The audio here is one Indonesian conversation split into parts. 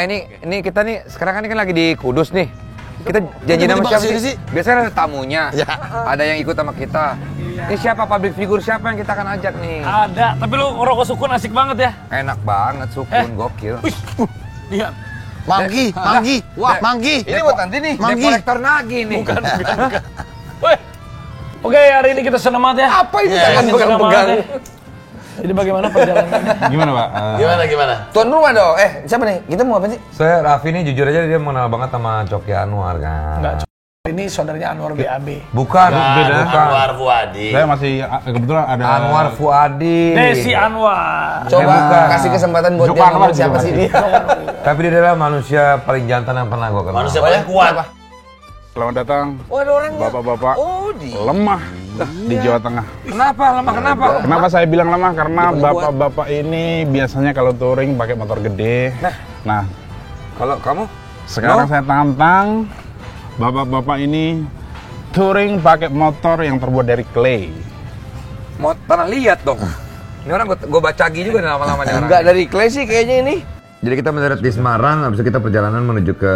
ini kita nih sekarang kan lagi di Kudus nih. Kita janji nama siapa sih? Biasanya ada tamunya, ada yang ikut sama kita. Ini siapa public figure siapa yang kita akan ajak nih? Ada, tapi lu ngerokok Sukun asik banget ya. Enak banget Sukun, gokil. Lihat. Manggi. Wah, Manggi. Ini buat nanti nih, kolektor nagih nih. Bukan. Weh. Oke, hari ini kita senam banget ya. Apa itu jangan pegang-pegang? Jadi bagaimana perjalanannya? Gimana, Pak? Gimana? Tuan rumah dong. Siapa nih? Kita mau apa sih? Saya Raffi nih jujur aja dia mengenal banget sama Coki Anwar kan. Enggak, ini saudaranya Anwar BAB. Bukan. Anwar Fuadi. Saya masih kebetulan ada Anwar Fuadi. Desi Anwar. Coba kasih kesempatan buat dia ngomong siapa sih dia. Tapi dia adalah manusia paling jantan yang pernah gue kenal. Manusia paling kuat. Selamat datang. Oh, ada orangnya. Bapak-bapak lemah di Jawa Tengah. Kenapa lemah? Kenapa saya bilang lemah? Karena bapak-bapak ini biasanya kalau touring pakai motor gede. Nah, Kalau kamu? sekarang saya tantang bapak-bapak ini touring pakai motor yang terbuat dari clay. Mau tanah liat dong. Ini orang gue bacagi juga lama-lama nih orang. Enggak dari clay sih kayaknya ini. Jadi kita mendarat di Semarang, habis itu kita perjalanan menuju ke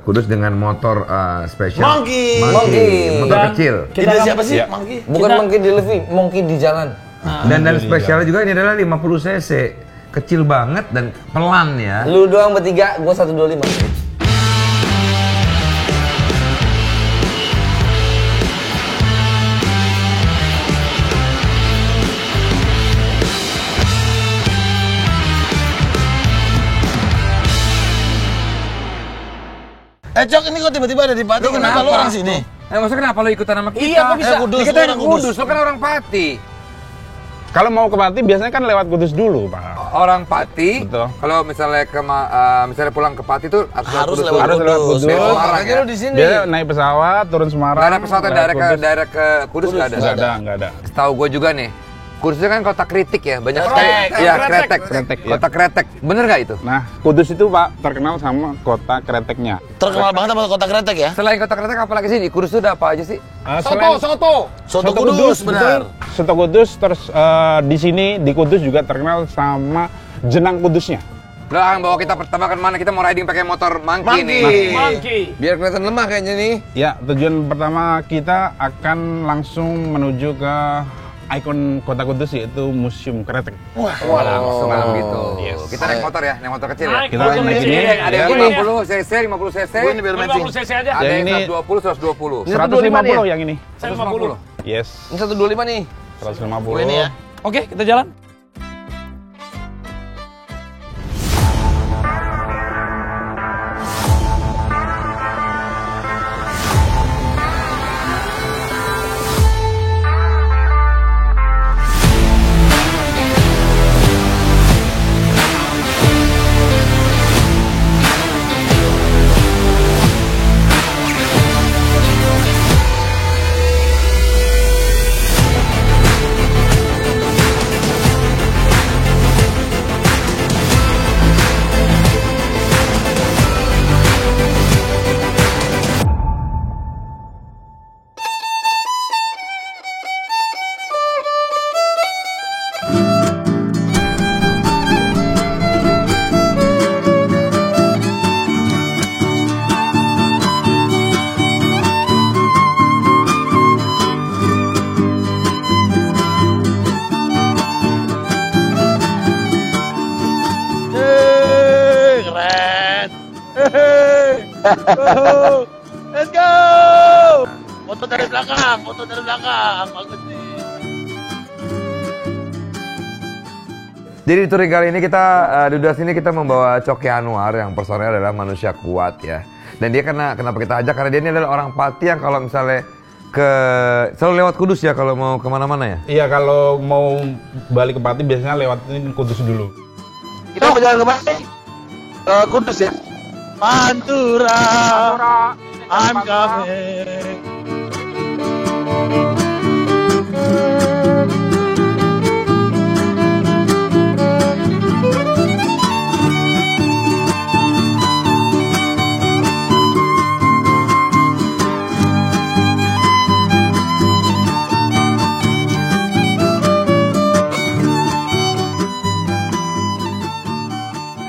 Kudus dengan motor spesial. Monkey. Motor kecil. Kita siapa sih? Iya. Monkey. Bukan mungkin di Levi, mungkin di jalan. Dan spesialnya juga ini adalah 50 cc. Kecil banget dan pelan ya. Lu doang bertiga, gue 125. Cok, ini kok tiba-tiba ada di Pati? Kenapa lu orang sini? Maksudnya kenapa lu ikutan sama kita? Iya, kok bisa? Kudus, kita yang Kudus, lu kan orang Pati. Kalau mau ke Pati biasanya kan lewat Kudus dulu, Pak. Orang Pati, Betul. kalau misalnya misalnya pulang ke Pati tuh Harus lewat Harus lewat Kudus. Kudus. Oh, Semarang makanya ya? lu di sini. Dia naik pesawat, turun Semarang. Nggak ada pesawat lewat Kudus. daerah ke Kudus nggak ada. Nggak ada. Setahu gue juga nih, Kudus itu kan kota kritik ya, banyak sekali. Kretek. Iya, Kretek, ya. Kota kretek, bener nggak itu? Nah, Kudus itu Pak terkenal sama kota kreteknya. Terkenal banget sama kota kretek ya? Selain kota kretek apa lagi sih di Kudus itu ada apa aja sih? Soto Kudus, benar. Soto Kudus, terus di sini di Kudus juga terkenal sama jenang Kudusnya. Lah yang bawa kita pertama kan mana kita mau riding pakai motor monkey nih. Monkey. Biar kelihatan lemah kayaknya nih. Ya, tujuan pertama kita akan langsung menuju ke ikon kota Kudus yaitu Museum Kretek. Wah, langsung gitu. Yes. Kita naik motor ya, naik motor kecil ya. Kita naik ini. Ada yang 50 cc, 50 cc. Gue ini biar matching. 50 cc aja. Ada Yang yang ini 120, 120. 150 yang ini. Saya 50. Yes, Ini 125 nih. 150. Ini ya. Oke, kita jalan. Let's go! Foto dari belakang. Bagus nih. Jadi di touring kali ini kita di Dudas ini kita membawa Coki Anwar yang personelnya adalah manusia kuat ya. Dan dia kenapa kita ajak karena dia ini adalah orang Pati yang kalau misalnya selalu lewat Kudus ya kalau mau kemana-mana ya. Iya, kalau mau balik ke Pati biasanya lewatin Kudus dulu. Kita mau jalan ke mana? Kudus ya? Pantura, I'm coming.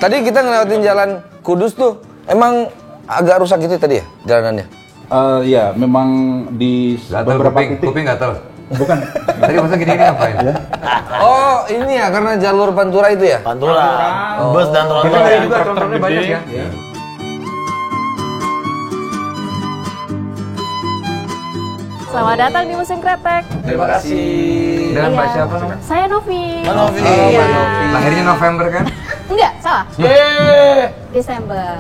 Tadi kita ngelewatin jalan Kudus tuh, emang agak rusak gitu tadi ya jalanannya? Ya, memang di Gatel beberapa kuping, titik. kuping gatel. Bukan. Tadi masa gini ngapain? Oh, ini ya karena jalur Pantura itu ya? Pantura, bus dan Kita tronton. lihat juga trontonnya banyak ya. Selamat datang di Musim Kretek. Terima kasih. Dengan Mbak Iya. siapa namanya? Saya Novi. Novi. Iya. Lahirnya November kan? Enggak, salah. Desember.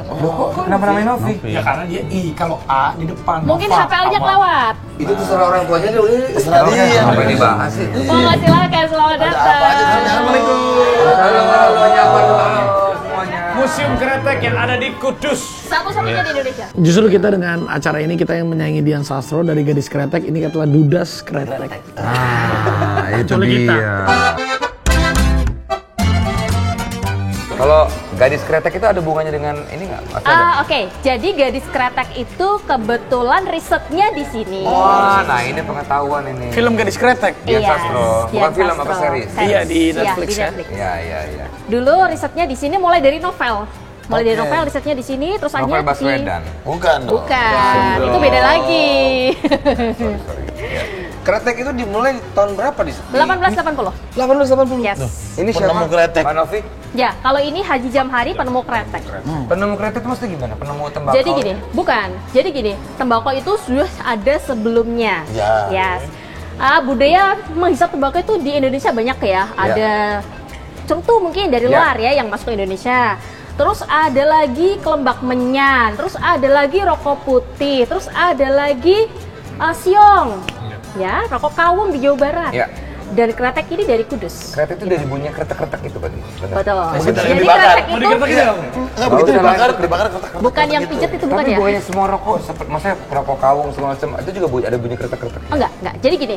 Kenapa namanya Novi? Ya karena dia I, kalau A di depan. Mungkin Nova, HPL-nya apa? kelewat. Itu terserah orang tuanya deh udah. Terserah dia. Apa yang dibahas sih? Oh, nggak silakan. Selamat datang. Assalamualaikum. Halo, menyapa semuanya. Museum Kretek yang ada di Kudus. Satu-satunya di Indonesia. Justru kita dengan acara ini kita yang menyaingi Dian Sastro dari Gadis Kretek, ini adalah Dudas Kretek. Ah, itu Kecuali kita. dia. Kalau gadis kretek itu ada hubungannya dengan ini nggak? Mas ada? Oke. Jadi Gadis Kretek itu kebetulan risetnya di sini. Wah, nah ini pengetahuan ini. Film Gadis Kretek. Dian Iya, Sastro. Bukan Dian film, apa Sastro. series? Iya, di Iya, Netflix ya. Iya, iya, iya. Dulu risetnya di sini mulai dari novel. Mulai dari novel risetnya di sini, terus Novel akhirnya Baswedan. Bukan dong. Bukan, itu beda lagi. Kretek itu dimulai tahun berapa di? 1880. 1880. Yes. Ini Penemu siapa? kretek. Mbak Novi? Ya, kalau ini Haji Jamhari penemu kretek. Penemu kretek itu maksudnya gimana? Penemu tembakau? Jadi gini, bukan. Jadi gini, tembakau itu sudah ada sebelumnya. Ya. Yes. Budaya menghisap tembakau itu di Indonesia banyak ya. Ada cerutu mungkin dari Ya. luar ya yang masuk ke Indonesia. Terus ada lagi kelembak menyan, terus ada lagi rokok putih, terus ada lagi siong. Ya, rokok kawung di Jawa Barat. Ya. Dan kretek ini dari Kudus. Kretek itu dari bunyinya kretek-kretek itu berarti? Benar? Betul. Betul. Jadi Dibakar. kretek Mau itu dikretek ya? Enggak begitu usah dibakar, lain. dibakar kretek-kretek bukan yang gitu. pijet itu bukan Tapi ya? bukannya semua rokok, maksudnya rokok kawung segala macam, itu juga ada bunyi kretek-kretek? Oh, enggak. Jadi gini,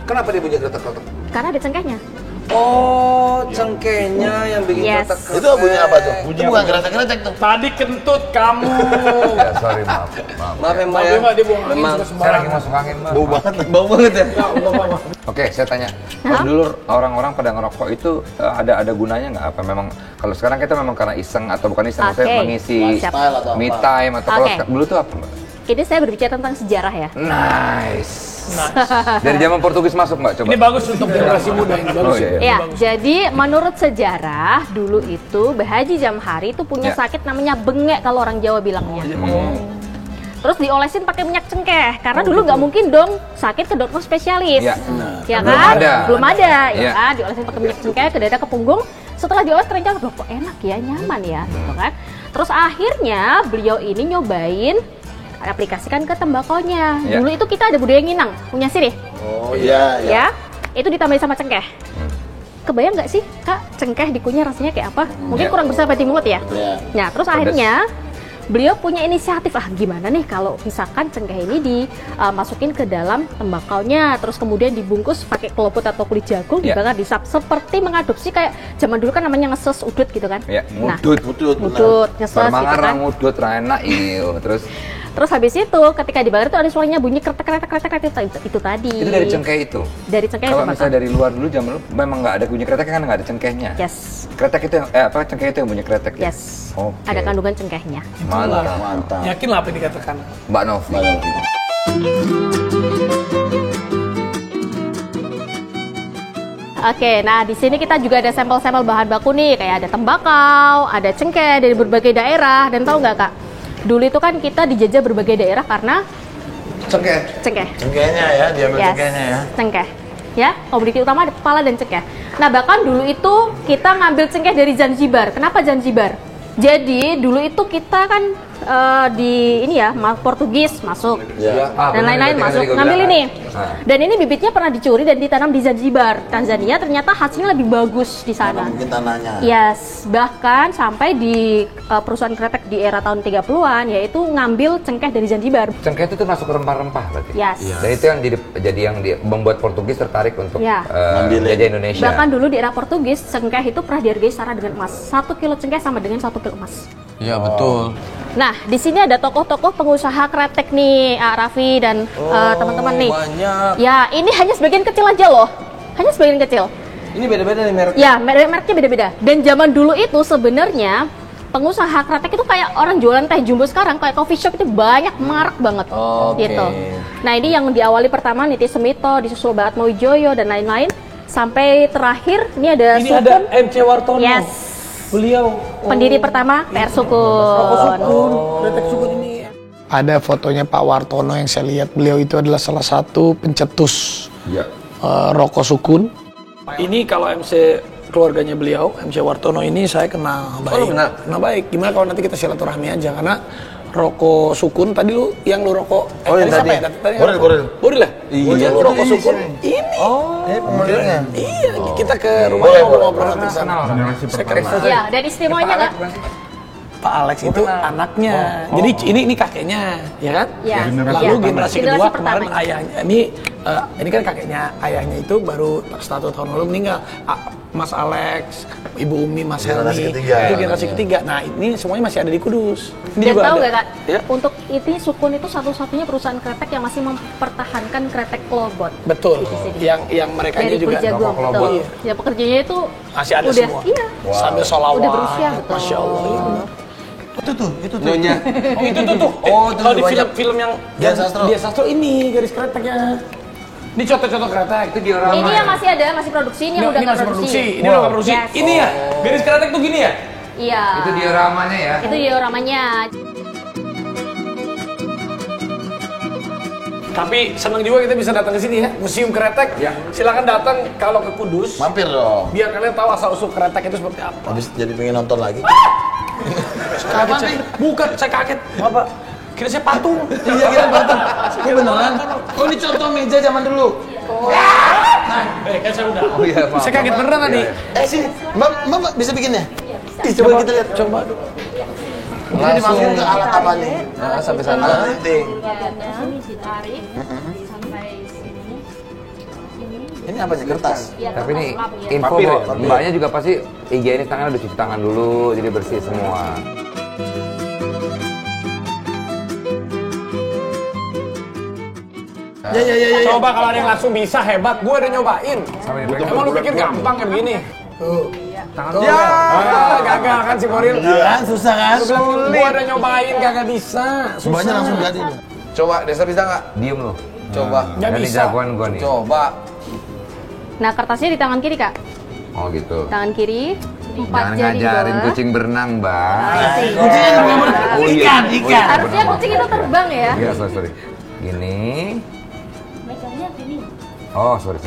Kenapa dia punya kretek-kretek? karena ada cengkehnya. Oh, cengkehnya yang bikin Yes. kretek-kretek. Itu bunyi apa tuh? Itu bukan kretek-kretek tuh. Tadi kentut kamu. Ya, sorry, maaf. Maaf ya, Mbak Maaf ya. ya, Mbak, dia buang angin Memang. suka Saya sembarangan. lagi masuk angin, Mbak. Bau banget. Bau banget ya? Oke, saya tanya. Kalau dulu orang-orang pada ngerokok itu ada gunanya nggak? Apa memang kalau sekarang kita memang karena iseng atau bukan iseng, maksudnya Oke. mengisi Siap. Style atau apa? me time atau kalau Oke. dulu tuh apa, Mbak? Ini saya berbicara tentang sejarah ya. Nice. Dari zaman Portugis masuk, Mbak, coba. Ini bagus untuk generasi muda ini bagus. Oh, iya. Ya, jadi menurut sejarah dulu itu Haji Jamhari itu punya Ya. sakit namanya bengek kalau orang Jawa bilangnya. Terus diolesin pakai minyak cengkeh karena dulu nggak mungkin dong sakit ke dokter spesialis. Ya. Ya Belum kan? ada. Belum ada, ya Ya. kan? Diolesin pakai minyak cengkeh ke dada ke punggung. Setelah dioles ternyata loh kok enak ya, nyaman ya, gitu kan. Terus akhirnya beliau ini nyobain aplikasikan ke tembakonya. Ya. Dulu itu kita ada budaya nginang, punya sirih. Oh iya, iya. Ya, itu ditambahin sama cengkeh. Kebayang nggak sih, Kak, cengkeh dikunyah rasanya kayak apa? Mungkin Ya. kurang bersahabat di mulut ya. Iya. Nah, terus akhirnya beliau punya inisiatif, gimana nih kalau misalkan cengkeh ini dimasukin ke dalam tembakaunya, terus kemudian dibungkus pakai kelopot atau kulit jagung, Ya. dibakar, disap, seperti mengadopsi kayak zaman dulu kan namanya ngeses udut gitu kan. Ya, Nah, mudut. mudut, ngeses gitu kan. Permangarang mudut enak iyo. Terus habis itu ketika dibakar itu ada suaranya bunyi kretek itu tadi. Itu dari cengkeh itu. Dari cengkeh Kalau itu misalnya dari luar dulu zaman dulu memang nggak ada bunyi kretek kan nggak ada cengkehnya. Yes. Kretek itu yang cengkeh itu yang bunyi kretek. ya? Yes. Oke. Ada kandungan cengkehnya. Mantap. Mantap. Yakin lah apa yang dikatakan. Mbak Novi. Oke, nah di sini kita juga ada sampel-sampel bahan baku nih, kayak ada tembakau, ada cengkeh dari berbagai daerah. Dan tahu nggak Kak, dulu itu kan kita dijajah berbagai daerah karena Cengkeh. cengkeh. Cengkehnya ya, diambil Yes, cengkehnya ya. cengkeh. Ya, komoditi utama ada kepala dan cengkeh. Nah bahkan dulu itu kita ngambil cengkeh dari Zanzibar. Kenapa Zanzibar? Jadi dulu itu kita kan di ini ya, Portugis masuk. Ya. Dan lain-lain masuk ngambil ini. Dan ini bibitnya pernah dicuri dan ditanam di Zanzibar, Tanzania. Ternyata hasilnya lebih bagus di sana. Mungkin tanahnya. Yes, bahkan sampai di perusahaan kretek di era tahun 30-an yaitu ngambil cengkeh dari Zanzibar. Cengkeh itu tuh masuk rempah-rempah berarti. Yes. Dan itu yang jadi yang membuat Portugis tertarik untuk Ya. menjajah Indonesia. Bahkan dulu di era Portugis, cengkeh itu pernah dihargai setara dengan emas. 1 kilo cengkeh sama dengan 1 kilo emas. Iya, betul. Nah, di sini ada tokoh-tokoh pengusaha kretek nih, Raffi dan teman-teman nih. Banyak. Ya, ini hanya sebagian kecil aja loh. Hanya sebagian kecil. Ini beda-beda nih mereknya. Ya, mereknya beda-beda. Dan zaman dulu itu sebenarnya pengusaha kretek itu kayak orang jualan teh jumbo sekarang, kayak coffee shop itu banyak merek banget. Gitu. Nah, ini yang diawali pertama Niti Semito, disusul Baat Mowijoyo dan lain-lain. Sampai terakhir ini ada Ini Sukun. ada MC Wartono. Yes. Beliau Pendiri pertama PR Sukun. kretek Sukun ini. Ada fotonya Pak Wartono yang saya lihat, beliau itu adalah salah satu pencetus rokok Sukun. Ini kalau MC keluarganya beliau, MC Wartono ini saya kenal baik. Kenal baik. Gimana kalau nanti kita silaturahmi aja, karena rokok Sukun tadi yang lu rokok. Yang tadi. Boril lah. Iya, lu rokok Sukun. Ini. Pemodelnya. Iya, kita ke rumah ngobrol nanti sana. Saya kenal. Ya, dan istimewanya nggak? Pak Alex itu anaknya. Jadi ini kakeknya, ya kan? Ya. Lalu Ya. generasi Generasi kedua pertama. kemarin ayahnya. Ini kan kakeknya, ayahnya itu baru 1 tahun lalu meninggal. Mas Alex, Ibu Umi, Mas Helmi, itu generasi ketiga. Nah, ini semuanya masih ada di Kudus. Ini Dan juga tahu ada. nggak Kak? Ya. Untuk itu Sukun itu satu-satunya perusahaan kretek yang masih mempertahankan kretek klobot. Betul. Di sini. Yang mereka Dari juga Pujagung, betul. Ya pekerjanya itu masih ada udah, semua. Iya. Sambil sholawat. Udah berusia, betul. Masya Allah. Iya. Itu tuh. Oh Nyonya. itu tuh. Oh, itu kalau di banyak. film-film yang Dian Sastro. Dian Sastro ini garis kreteknya. Ini contoh-contoh kretek. Itu diorama. Ini yang masih ada, masih produksi, ini yang udah nggak masih produksi. Ini udah nggak produksi. Yes. Ini ya, garis kretek tuh gini ya? Iya. Itu dioramanya ya. Itu dioramanya. Tapi senang juga kita bisa datang ke sini ya, Museum Kretek. Ya. Silakan datang kalau ke Kudus. Mampir dong. Biar kalian tahu asal usul kretek itu seperti apa. Habis jadi pengen nonton lagi. Kaget saya. Bukan, saya kaget. Apa? Kira saya patung. Iya, kita patung. Ini beneran. Oh, ini contoh meja zaman dulu. Nah, kan saya udah. Oh iya, maaf. Saya kaget beneran tadi. Sini. Mbak bisa bikin ya? Ih, Coba kita lihat. Coba. Ini dimasukin ke alat apa nih? Nah, sampai sana. Alat penting. Sini ditarik sampai sini. Ini apa sih? Kertas? Iya, Tapi ini kertas lap, ya. info Papir ya? bahwa mbaknya juga pasti higienis tangannya udah cuci tangan dulu, jadi bersih semua. Ya. Coba kalau ada yang langsung bisa hebat, gue udah nyobain. Sampai Emang lu pikir gampang kayak begini? tangan Ya, gagal kan si Boril? Kan susah kan? Gue udah nyobain, kagak bisa. Semuanya langsung jadi. Coba, Desa bisa nggak? diem loh. Coba. Nggak Ini bisa. jagoan gua nih. Coba. Nah, kertasnya di tangan kiri, Kak. Oh gitu. Tangan kiri, 4 Jangan jari di ngajarin bawah. kucing berenang, Mbak. Kucingnya juga ikan. Harusnya kucing itu terbang ya. Iya, sorry. Gini. Megangnya gini. Oh, sorry.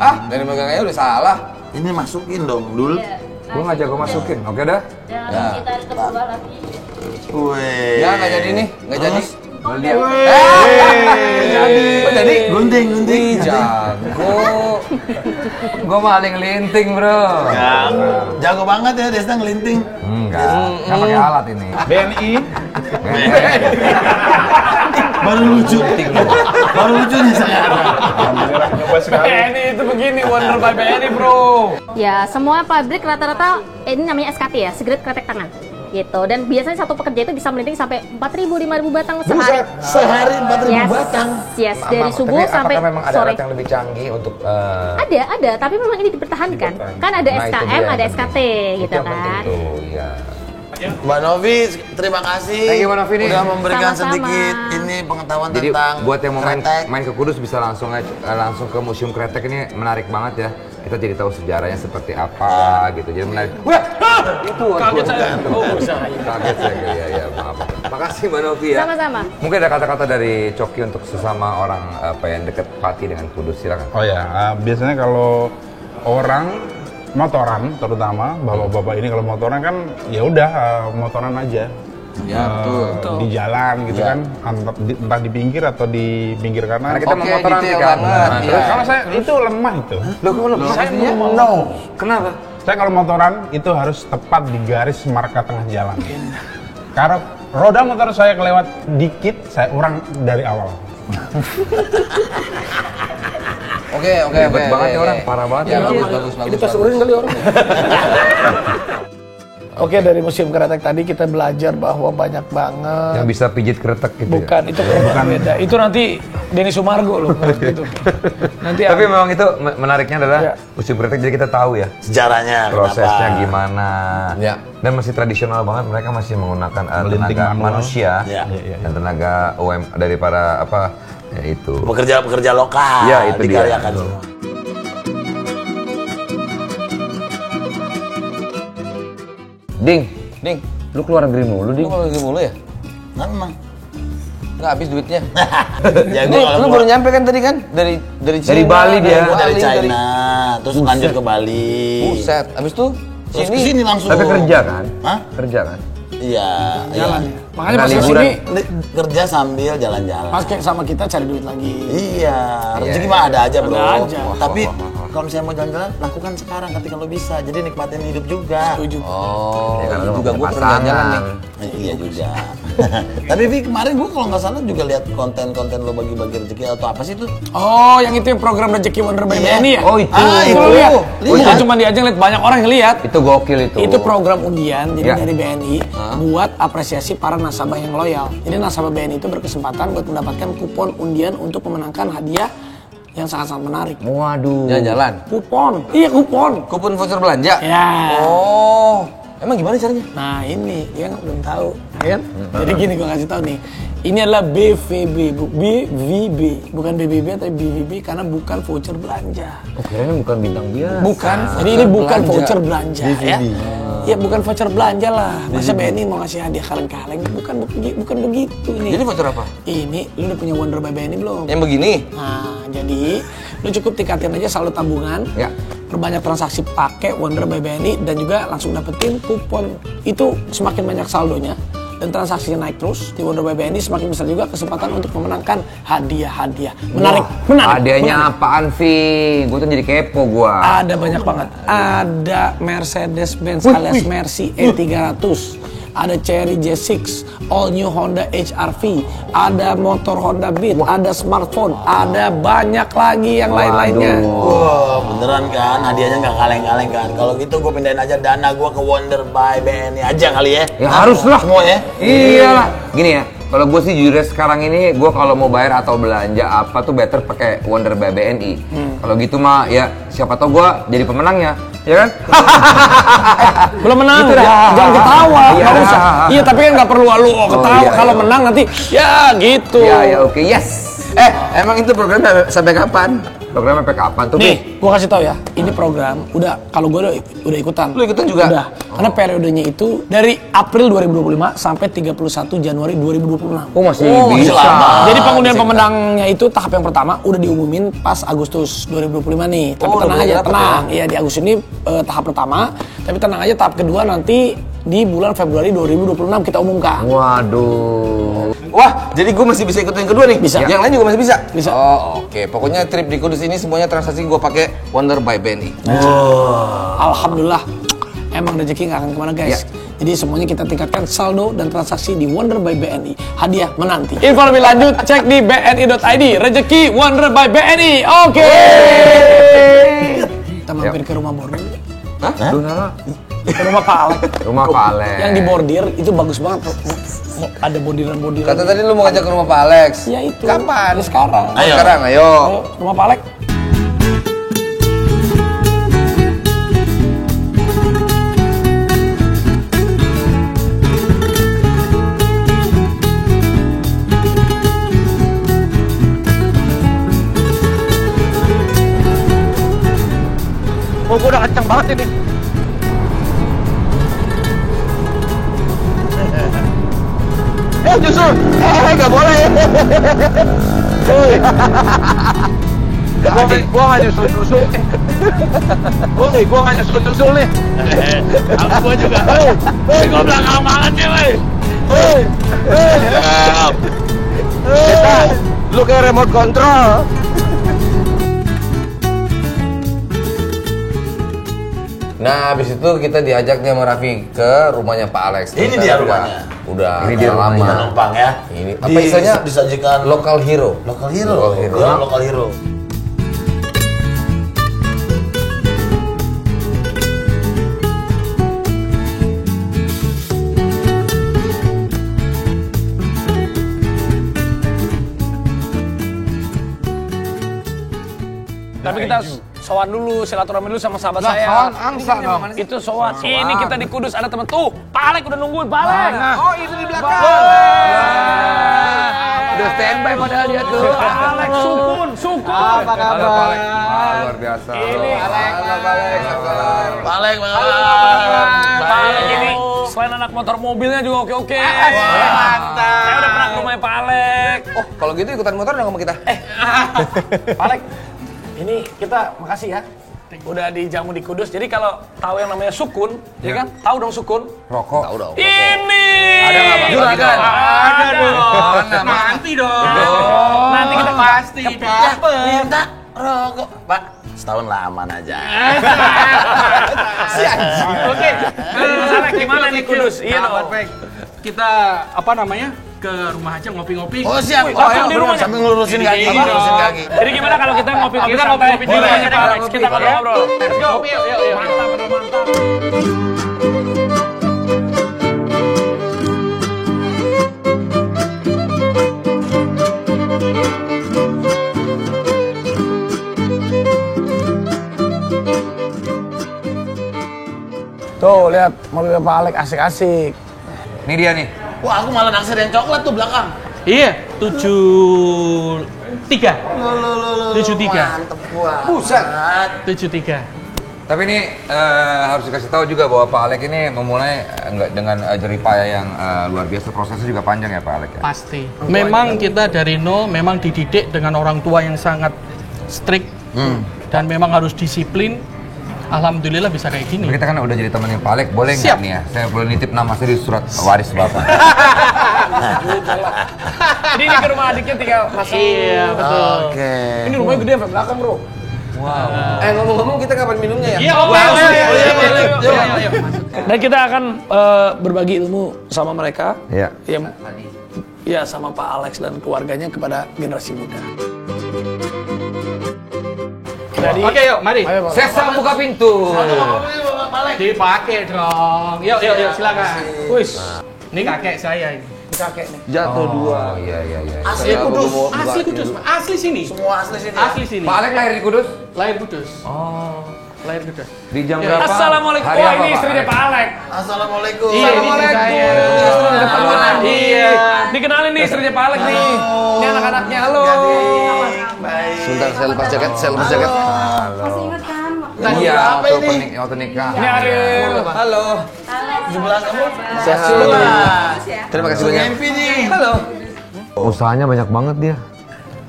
Ah, dari megangnya udah salah. Ini masukin dong, Dul. Gua ngajak gua masukin. Oke dah. Dan kita kedua lagi. Wih. Ya nggak jadi nih, nggak jadi. Lu lihat. Jadi gunting. Jago. Gua maling linting, Bro. Jago banget ya Desa ngelinting. Enggak. Enggak pakai alat ini. BNI. Baru lucu. Baru lucu nih sekarang. BNI itu begini, Wonder by BNI bro. Ya, semua pabrik rata-rata ini namanya SKT ya, Segret Kretek Tangan. Gitu. Dan biasanya satu pekerja itu bisa melinting sampai 4.000 5.000 batang sehari. Sehari 4.000 Yes. batang. Yes, dari subuh Tapi sampai apakah memang ada sore. alat yang lebih canggih untuk Ada, tapi memang ini dipertahankan. Kan ada Nah, itu SKM, dia yang ada penting. SKT Itu gitu yang penting kan. tuh, iya. Mbak Novi, terima kasih. Thank you, Mbak Novi nih. Udah memberikan Sama-sama. sedikit ini pengetahuan Jadi tentang buat yang mau kretek. main ke Kudus bisa langsung ke Museum Kretek ini menarik banget ya. Kita jadi tahu sejarahnya seperti apa gitu. Jadi menarik. Wah, itu Kaget saya. Oh, Kaget saya. Ya, maaf. Makasih Mbak Novi ya. Sama-sama. Mungkin ada kata-kata dari Coki untuk sesama orang yang dekat Pati dengan Kudus, silakan. Oh ya, biasanya kalau orang motoran terutama bapak-bapak ini kalau motoran kan ya udah motoran aja. Ya, betul. Di jalan gitu kan, entah di pinggir atau di pinggir kanan. Karena kita mau motoran nih detail kan. banget. Nah, Iya. Kalau saya itu lemah itu. Loh, kok lemah? Saya no. Kenapa? Saya kalau motoran itu harus tepat di garis marka tengah jalan. Karena roda motor saya kelewat dikit, saya urang dari awal. Oke. Ribet banget ya orang, parah banget Ya, ya. bagus. Ini tes urin kali orang. Oke, dari Museum Kretek tadi kita belajar bahwa banyak banget. Yang bisa pijit kretek gitu. Bukan, itu program beda. Itu nanti Denny Sumargo loh. Gitu. Nanti Tapi memang itu menariknya adalah Museum Kretek, jadi kita tahu ya Sejarahnya, prosesnya gimana. Ya. Dan masih tradisional banget, mereka masih menggunakan tenaga manusia dan tenaga dari para ya itu. Pekerja lokal Ya, itu dikaryakan dia. semua. Ding, Lu keluar negeri mulu, lu Ding. kalau lagi mulu ya? Nah, emang. Nggak habis duitnya. Ya, Lu, gua kalau lu gua- baru nyampe kan tadi kan? Dari Dari Bali dia. gua dari Bali, China, terus lanjut ke Bali. Buset, habis itu Terus ke sini langsung. Tapi kerja kan? Hah? Kerja kan? Iya. jalan. Iya. Makanya Nah, pas liburan. kesini, Kerja sambil jalan-jalan. pas kayak sama kita cari duit lagi. Iya, rezeki mah ada aja, Bro. Ada aja. Tapi kalau misalnya mau jalan-jalan, lakukan sekarang ketika lo bisa. Jadi nikmatin hidup juga. Setuju. Oh, Ya, karena lu juga mau gua punya pernah jalan nih. Iya juga. Tapi Vi, kemarin gua kalau nggak salah juga lihat konten-konten lo bagi-bagi rezeki atau apa sih itu? Oh, yang itu yang program Rezeki Wonder by Iya. BNI ya? Oh, itu. itu. Lu lihat? Lihat. Bukan cuma dia aja yang lihat, banyak orang yang lihat. Itu gokil itu. Itu program undian, jadi Ya. dari BNI buat apresiasi para nasabah yang loyal. Jadi nasabah BNI itu berkesempatan buat mendapatkan kupon undian untuk memenangkan hadiah yang sangat-sangat menarik. Waduh. Jalan-jalan. Kupon, iya kupon. Kupon voucher belanja. Ya. Oh, emang gimana caranya? Nah ini dia nggak belum tahu, ya kan? Jadi gini gue kasih tahu nih. Ini adalah BVB, BVB, bukan BBB tapi BVB karena bukan voucher belanja. Oh, kirain bukan bintang biasa. Bukan, jadi ini bukan belanja. voucher belanja ya. Ya bukan voucher belanja lah. Masa BNI mau ngasih hadiah kaleng-kaleng? Bukan begitu ini. Jadi voucher apa? Ini lu udah punya Wonder by BNI belum? Yang begini. Nah, jadi lu cukup tingkatin aja saldo tabungan. Ya. Perbanyak transaksi pakai Wonder by BNI dan juga langsung dapetin kupon. Itu semakin banyak saldonya dan transaksinya naik terus di Wonder by BNI, semakin besar juga kesempatan untuk memenangkan hadiah-hadiah. Menarik. Hadiahnya apaan, Vi? Gue tuh jadi kepo gua. Ada banyak banget. Ada Mercedes-Benz alias Mercy E300. Ada Chery J6, all new Honda HR-V, ada motor Honda Beat, ada smartphone, ada banyak lagi yang lain-lainnya. Wah, beneran kan? Hadiahnya nggak kaleng-kaleng kan? Kalau gitu gue pindahin aja dana gue ke Wonder by BNI aja kali ya. Ya harus lah. Semua ya? Iyalah. Gini ya, kalau gue sih jujur sekarang ini, gue kalau mau bayar atau belanja apa tuh better pakai Wonder by BNI. Kalau gitu mah ya siapa tau gue jadi pemenangnya, ya kan? Belum menang, Gitu dah. jangan ketawa. Iya. Nggak usah. Iya, tapi kan nggak perlu lu ketawa. iya, Kalau iya. menang nanti, ya gitu. Ya oke, yes. Emang itu programnya sampai kapan? Programnya sampai kapan tuh, Vi? Nih, gua kasih tau ya, ini program udah kalau gua udah ikutan. Lu ikutan juga? Udah. Karena periodenya itu dari April 2025 sampai 31 Januari 2026. Oh masih masih bisa. lama. Jadi pengundian pemenangnya itu tahap yang pertama udah diumumin pas Agustus 2025 nih. Tapi Oh, tenang udah aja, dapet tenang. Iya di Agustus ini tahap pertama. Tapi tenang aja, tahap kedua nanti di bulan Februari 2026 kita umumkan. Waduh. Wah, jadi gue masih bisa ikut yang kedua nih? Bisa. Yang lain juga masih bisa? Bisa. Oh, oke. Pokoknya trip di Kudus ini semuanya transaksi gue pakai Wonder by BNI. Alhamdulillah. Emang rezeki nggak akan kemana guys. Jadi semuanya kita tingkatkan saldo dan transaksi di Wonder by BNI. Hadiah menanti. Info lebih lanjut cek di bni.id. Rezeki Wonder by BNI. Oke. Kita mampir ke rumah bordir. Hah? Ke rumah Pak Alek. Rumah Pak Alex. Yang di bordir itu bagus banget. Ada bordiran-bordiran. Kata tadi lu mau ngajak ke rumah Pak Alex. Ya itu. Kapan? Ya, sekarang. Ayo. Sekarang, ayo. Ayo, rumah Pak Alek. Oh, gue udah kenceng banget ini. Justru, nggak boleh. Gua nggak nyusul-nyusul. Gua nggak nyusul-nyusul nih. Aku juga. Gua belakang banget nih, woi. Lu kayak remote control. Nah, habis itu kita diajak nih sama Raffi ke rumahnya Pak Alex. Ini Kita dia udah- rumahnya. Udah. Ini dia lama. rumahnya. Numpang ya. Ini apa istilahnya? Disajikan Local hero. Local hero. Local hero. Ya, local hero. Tapi kita sowan dulu, silaturahmi dulu sama sahabat Lah, saya. sowan angsa dong. Itu sowan. Ini kita di Kudus ada teman tuh. Pak Alek udah nungguin, Pak Alek. Oh, itu di belakang. Udah standby padahal dia tuh. Pak Alek sukun. Apa kabar? Luar biasa. Ini Pak Alek, Pak Alek ini selain anak motor mobilnya juga oke-oke. Mantap. Saya udah pernah ke rumahnya Pak Alek. Oh, kalau gitu ikutan motor dong sama kita. Pak Alek, ini kita makasih ya. Udah dijamu di Kudus. Jadi kalau tahu yang namanya sukun, ya kan? Tahu dong sukun? Rokok. Tahu dong. Ini. Ada nggak, Bang? Juragan. Ada dong. Mana, Bang? Nanti dong. Nanti kita pasti dapat. Minta rokok. Pak, setahun lah aman aja. Oke. Jadi Mas Alek gimana nih Kudus? Iya dong. Baik. Kita apa namanya? Ke rumah aja ngopi-ngopi. Oh siap. Oh, di rumahnya. Sambil ngelurusin kaki. Ngelurusin kaki. Jadi gimana kalau kita ngopi-ngopi santai di rumahnya Pak Alex? Kita ngobrol-ngobrol. Let's go. Yuk. Mantap. Tuh, lihat mobilnya Pak Alex asik-asik. Ini dia nih. Wah, aku malah naksir yang coklat tuh belakang. Iya, 73. 73. Mantep gua. Buset. 73. Tapi ini harus dikasih tahu juga bahwa Pak Alek ini memulai dengan jeripaya yang luar biasa. Prosesnya juga panjang ya Pak Alek ya? Pasti. Memang kita dari nol memang dididik dengan orang tua yang sangat strict dan memang harus disiplin. Alhamdulillah bisa kayak gini. Kita kan udah jadi temannya Pak Alek, boleh nggak Siap. nih ya? Saya boleh nitip nama saya di surat waris Bapak. Jadi ini ke rumah adiknya tinggal masuk. Iya, betul. Oke. Ini rumahnya gede sampai belakang, Bro. Ngomong-ngomong kita kapan minumnya ya? Iya, oke. Dan kita akan berbagi ilmu sama mereka. Iya. Ya sama Pak Alex dan keluarganya kepada generasi muda. Jadi, Oke, yuk, mari. ayo, Bang. Sesam buka pintu. Dipakai dong. Yuk, silakan. Wis, Ini kakek saya ini. kakek nih. Jatuh dua. Oh iya. Asli Kudus. Asli Kudus, Mas. Asli sini. Semua asli sini. Asli sini. Pak Alek lahir di Kudus? Lahir Kudus. Oh, lahir Kudus. Di jam berapa? Assalamualaikum. Hari Wah, apa, ini Pak istrinya Alek? Pak Alek. Assalamualaikum. Iya, ini istri saya. Iya. Dikenalin nih istrinya Pak Alek nih. Ini anak-anaknya. Halo. Sebentar saya lepas jaket. Masih ingat kan? Iya, waktu nikah. Ini Ariel. Halo. Sebelah kamu. Sehat. Terima kasih banyak. Halo. Usahanya banyak banget dia.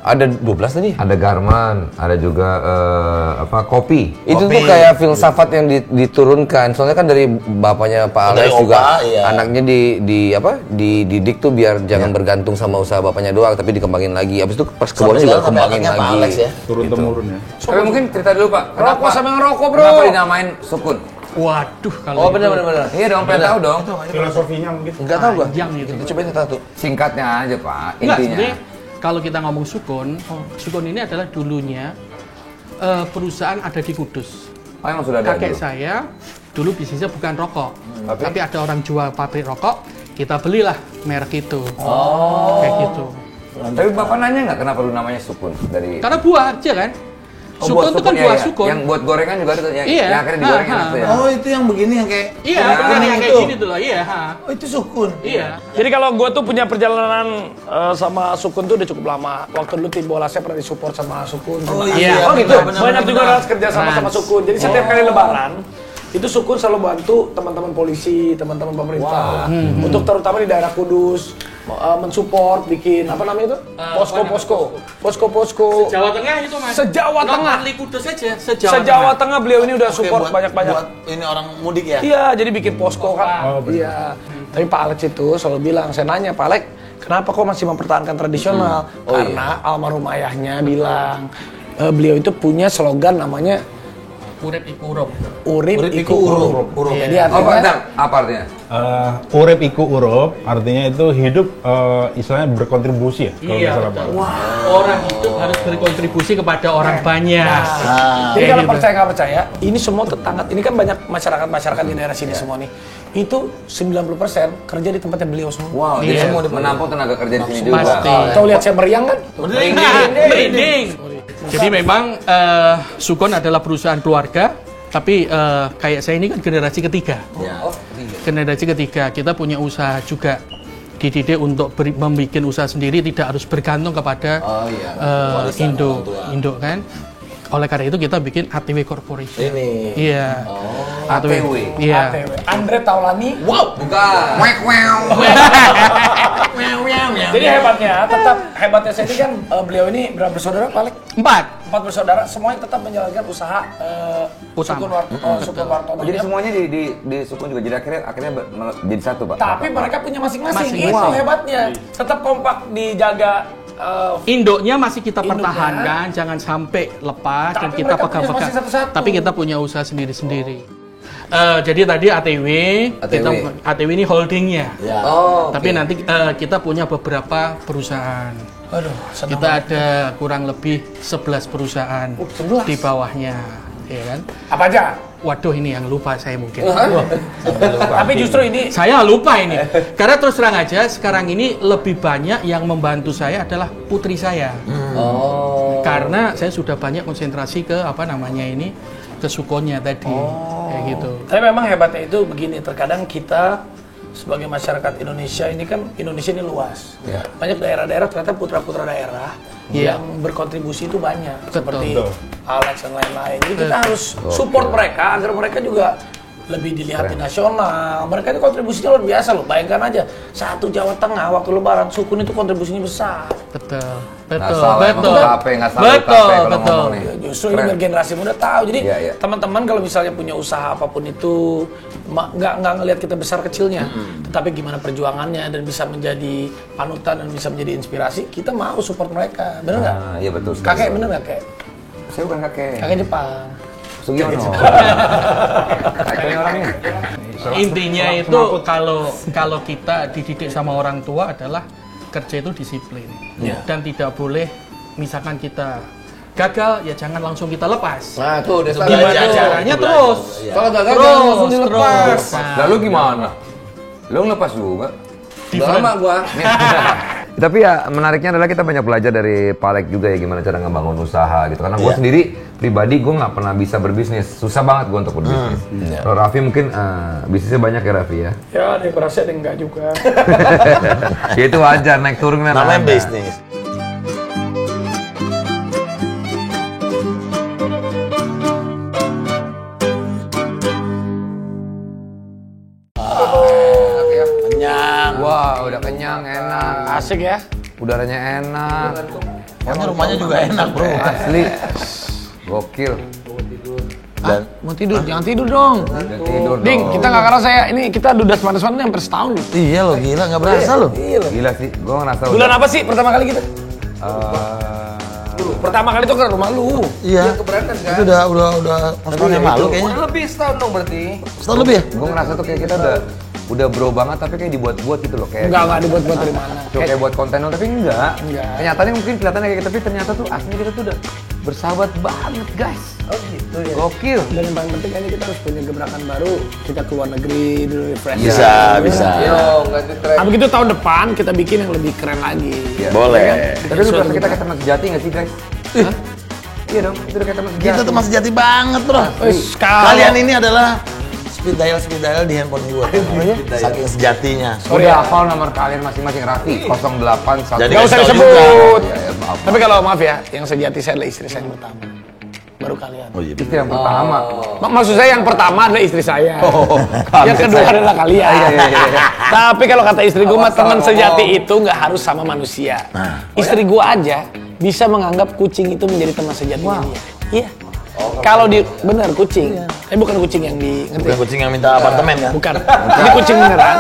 Ada 12 tadi. Ada garman, ada juga kopi. Itu tuh kayak filsafat yang diturunkan. Soalnya kan dari bapaknya Pak Alex juga anaknya dididik tuh biar jangan bergantung sama usaha bapaknya doang, tapi dikembangin lagi. Abis itu pas kebunnya juga kembangin lagi. Turun-temurun ya. Tapi mungkin cerita dulu Pak. Rokok sama ngerokok, Bro. Kenapa dinamain sukun? Waduh, kalau Oh benar. Iya dong, pengen tahu dong. Filosofinya mungkin. Enggak tahu gua. panjang gitu. Kita cobain satu. Singkatnya aja Pak, Enggak, intinya. sebenarnya kalau kita ngomong sukun ini adalah dulunya perusahaan ada di Kudus. Oh emang sudah ada Kakek dulu? saya dulu bisnisnya bukan rokok, tapi ada orang jual pabrik rokok, kita belilah merek itu. Kayak gitu. Tapi Bapak nanya nggak kenapa lu namanya sukun? Dari... Karena buah aja kan. Sukun itu kan ya, buah ya. sukun. Yang buat gorengan juga ada tuh, yang, Iya. yang akhirnya digoreng enak tuh ya. Oh, itu yang begini yang kayak Iya, benar yang kayak gini tuh loh. Iya, Oh, itu sukun. Iya. Jadi kalau gue tuh punya perjalanan sama Sukun tuh udah cukup lama. Waktu dulu tim bola saya pernah disupport sama Sukun. Oh Sama- iya. Oh gitu. benar, Banyak juga benar. harus kerja sama Sukun. Jadi setiap kali Lebaran itu Sukun selalu bantu teman-teman polisi, teman-teman pemerintah untuk terutama di daerah Kudus mensupport bikin apa namanya itu posko. Jawa Tengah itu Mas. Sejawa Tengah. Not only Kudus saja, Sejawa Tengah beliau ini udah Oke, support banyak-banyak. buat ini orang mudik ya. Iya, jadi bikin posko kan. Iya. Tapi Pak Alex itu selalu bilang, saya nanya Pak Alex, kenapa kok masih mempertahankan tradisional? Karena almarhum ayahnya bilang beliau itu punya slogan namanya Urip iku urip. Urip iku urup. Jadi Oh artinya bentar, apa artinya? Urip iku urup, artinya itu hidup istilahnya berkontribusi ya. Kalau nggak Iya, salah, betul. Pak. Orang hidup harus berkontribusi kepada orang banyak. Jadi Kayak kalau gitu. percaya nggak percaya, ini semua tetangga, ini kan banyak masyarakat di daerah sini semua nih. Itu 90% kerja di tempatnya beliau semua. Wow, jadi Iya. semua menampung tenaga kerja di sini juga. Pasti. Tahu lihat saya meriang kan? Merinding. Jadi memang Sukon adalah perusahaan keluarga, tapi kayak saya ini kan generasi ketiga. Generasi ketiga, kita punya usaha juga. Dididik untuk membuat usaha sendiri, tidak harus bergantung kepada induk kan. Oleh karena itu kita bikin ATW Corporation. Ini. Iya. ATW. Iya. ATW. Andre Taulani. Wow, bukan. Jadi hebatnya saya ini kan beliau ini berapa bersaudara paling? 4 bersaudara, semuanya tetap menjalankan usaha Sukun Wartono. Jadi semuanya di Sukun juga, jadi akhirnya jadi satu, Pak. Tapi mereka punya masing-masing. Itu hebatnya. Tetap kompak dijaga. Induknya masih kita pertahankan, jangan sampai lepas dan kita pegang-pegang. Tapi kita punya usaha sendiri-sendiri. Jadi tadi ATW ini holdingnya. Tapi nanti kita punya beberapa perusahaan. Kita ada kurang lebih 11 perusahaan di bawahnya, ya kan? Apa aja? Waduh, ini yang lupa saya mungkin. Tapi justru ini saya lupa ini. Karena terus terang aja sekarang ini lebih banyak yang membantu saya adalah putri saya. Karena saya sudah banyak konsentrasi ke ke Sukonnya tadi. Kayak gitu. Tapi memang hebatnya itu begini, terkadang kita sebagai masyarakat Indonesia ini kan, Indonesia ini luas. Banyak daerah-daerah ternyata putra-putra daerah yang berkontribusi itu banyak. Seperti Alex dan lain-lain. Jadi kita harus support mereka agar mereka juga lebih dilihat di nasional. Mereka itu kontribusinya luar biasa loh. Bayangkan aja, satu Jawa Tengah waktu Lebaran, Sukun itu kontribusinya besar. Betul. Justru ini biar generasi muda tahu. Jadi teman-teman kalau misalnya punya usaha apapun itu, nggak ngelihat kita besar kecilnya, tetapi gimana perjuangannya dan bisa menjadi panutan dan bisa menjadi inspirasi, kita mau support mereka. Bener nggak? Iya betul. Kakek bener nggak, Kek? Saya bukan kakek. Kakek Jepang. Sugiono. Intinya itu kalau kita dididik sama orang tua adalah kerja itu disiplin dan tidak boleh, misalkan kita gagal ya jangan langsung kita lepas. Nah tuh gimana caranya terus. Kalau gagal jangan langsung dilepas. Lalu gimana? Lo ngelepas juga? Lama gua. Tapi ya menariknya adalah kita banyak belajar dari Pak Alex juga ya, gimana cara ngebangun usaha gitu. Karena gue sendiri pribadi gue nggak pernah bisa berbisnis, susah banget gue untuk berbisnis. Kalau Raffi mungkin bisnisnya banyak ya Raffi ya? Ya ada yang berhasil ada yang enggak juga. Ya itu wajar, naik turun kan. Namanya bisnis. Wah, udah kenyang, enak. Asik ya? Udaranya enak. Pokoknya rumahnya juga enak, bro. Asli. Gokil. Dan mau tidur, jangan tidur dong. Tidur Ding, dong. kita nggak karena ini kita dudas manis-manis hampir setahun loh. Iya loh, gila nggak berasa loh. Gila sih, gua ngerasa Bulan apa sih pertama kali kita? Pertama kali itu ke rumah lu. Iya. Itu udah setahun yang lalu kayaknya. Lebih setahun dong berarti. Setahun lebih ya? Gua ngerasa tuh kayak kita udah bro banget tapi kayak dibuat-buat gitu loh kayak. Enggak dibuat-buat dari mana. Kayak buat konten tapi enggak. Kenyataannya mungkin kelihatannya kayak gitu tapi ternyata tuh aslinya kita tuh udah bersahabat banget, guys. Oh gitu ya. Gokil. Dan yang paling penting ini kita harus punya gebrakan baru. Kita keluar negeri dulu, refresh. Bisa. Yo, ganti tren. Begitu tahun depan kita bikin yang lebih keren lagi. Ya. Boleh. Tapi lu berasa kita kayak teman sejati nggak sih, guys? Iya dong, itu udah kayak teman sejati. Kita teman sejati banget, bro. Kalian ini adalah speed dial di handphone gue. Saking sejatinya. Udah hafal nomor kalian masing-masing, Raffi 081. Jadi nggak usah kasih tau disebut. juga. Ya, maaf. Tapi kalau maaf ya, yang sejati saya adalah istri saya yang pertama. Baru kalian. Oh iya. Istri yang pertama. Maksud saya yang pertama adalah istri saya. Yang kedua adalah kalian. Iya. Tapi kalau kata istri gue mah teman sejati itu nggak harus sama manusia. Istri gue aja bisa menganggap kucing itu menjadi teman sejatinya dia. Iya. Kalau bener kucing, bukan kucing yang ngerti? Bukan kucing yang minta apartemen kan? Bukan. Jadi kucing beneran.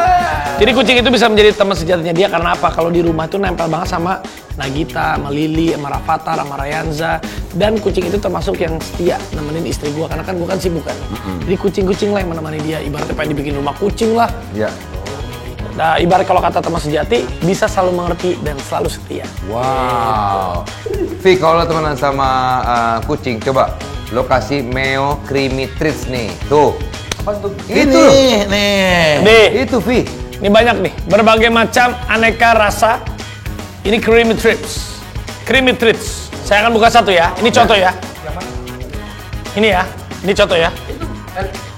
Jadi kucing itu bisa menjadi teman sejatinya dia karena apa? Kalau di rumah itu nempel banget sama Nagita, sama Lili, sama Rafathar, sama Rayanza. Dan kucing itu termasuk yang setia nemenin istri gua karena kan gua kan sibuk kan. Jadi kucing-kucing lah yang menemani dia. Ibaratnya pengen dibikin rumah kucing lah. Iya. Nah, ibarat kalau kata teman sejati bisa selalu mengerti dan selalu setia. Wow. Vi, kalau lo temenan sama kucing, coba lo kasih Meo Creamy Treats nih. Tuh. Apa tuh? Itu. Nih. Itu, Vi. Ini banyak nih, berbagai macam aneka rasa. Ini creamy treats. Creamy treats. Saya akan buka satu ya. Ini contoh ya. Ini ya. Ini contoh ya.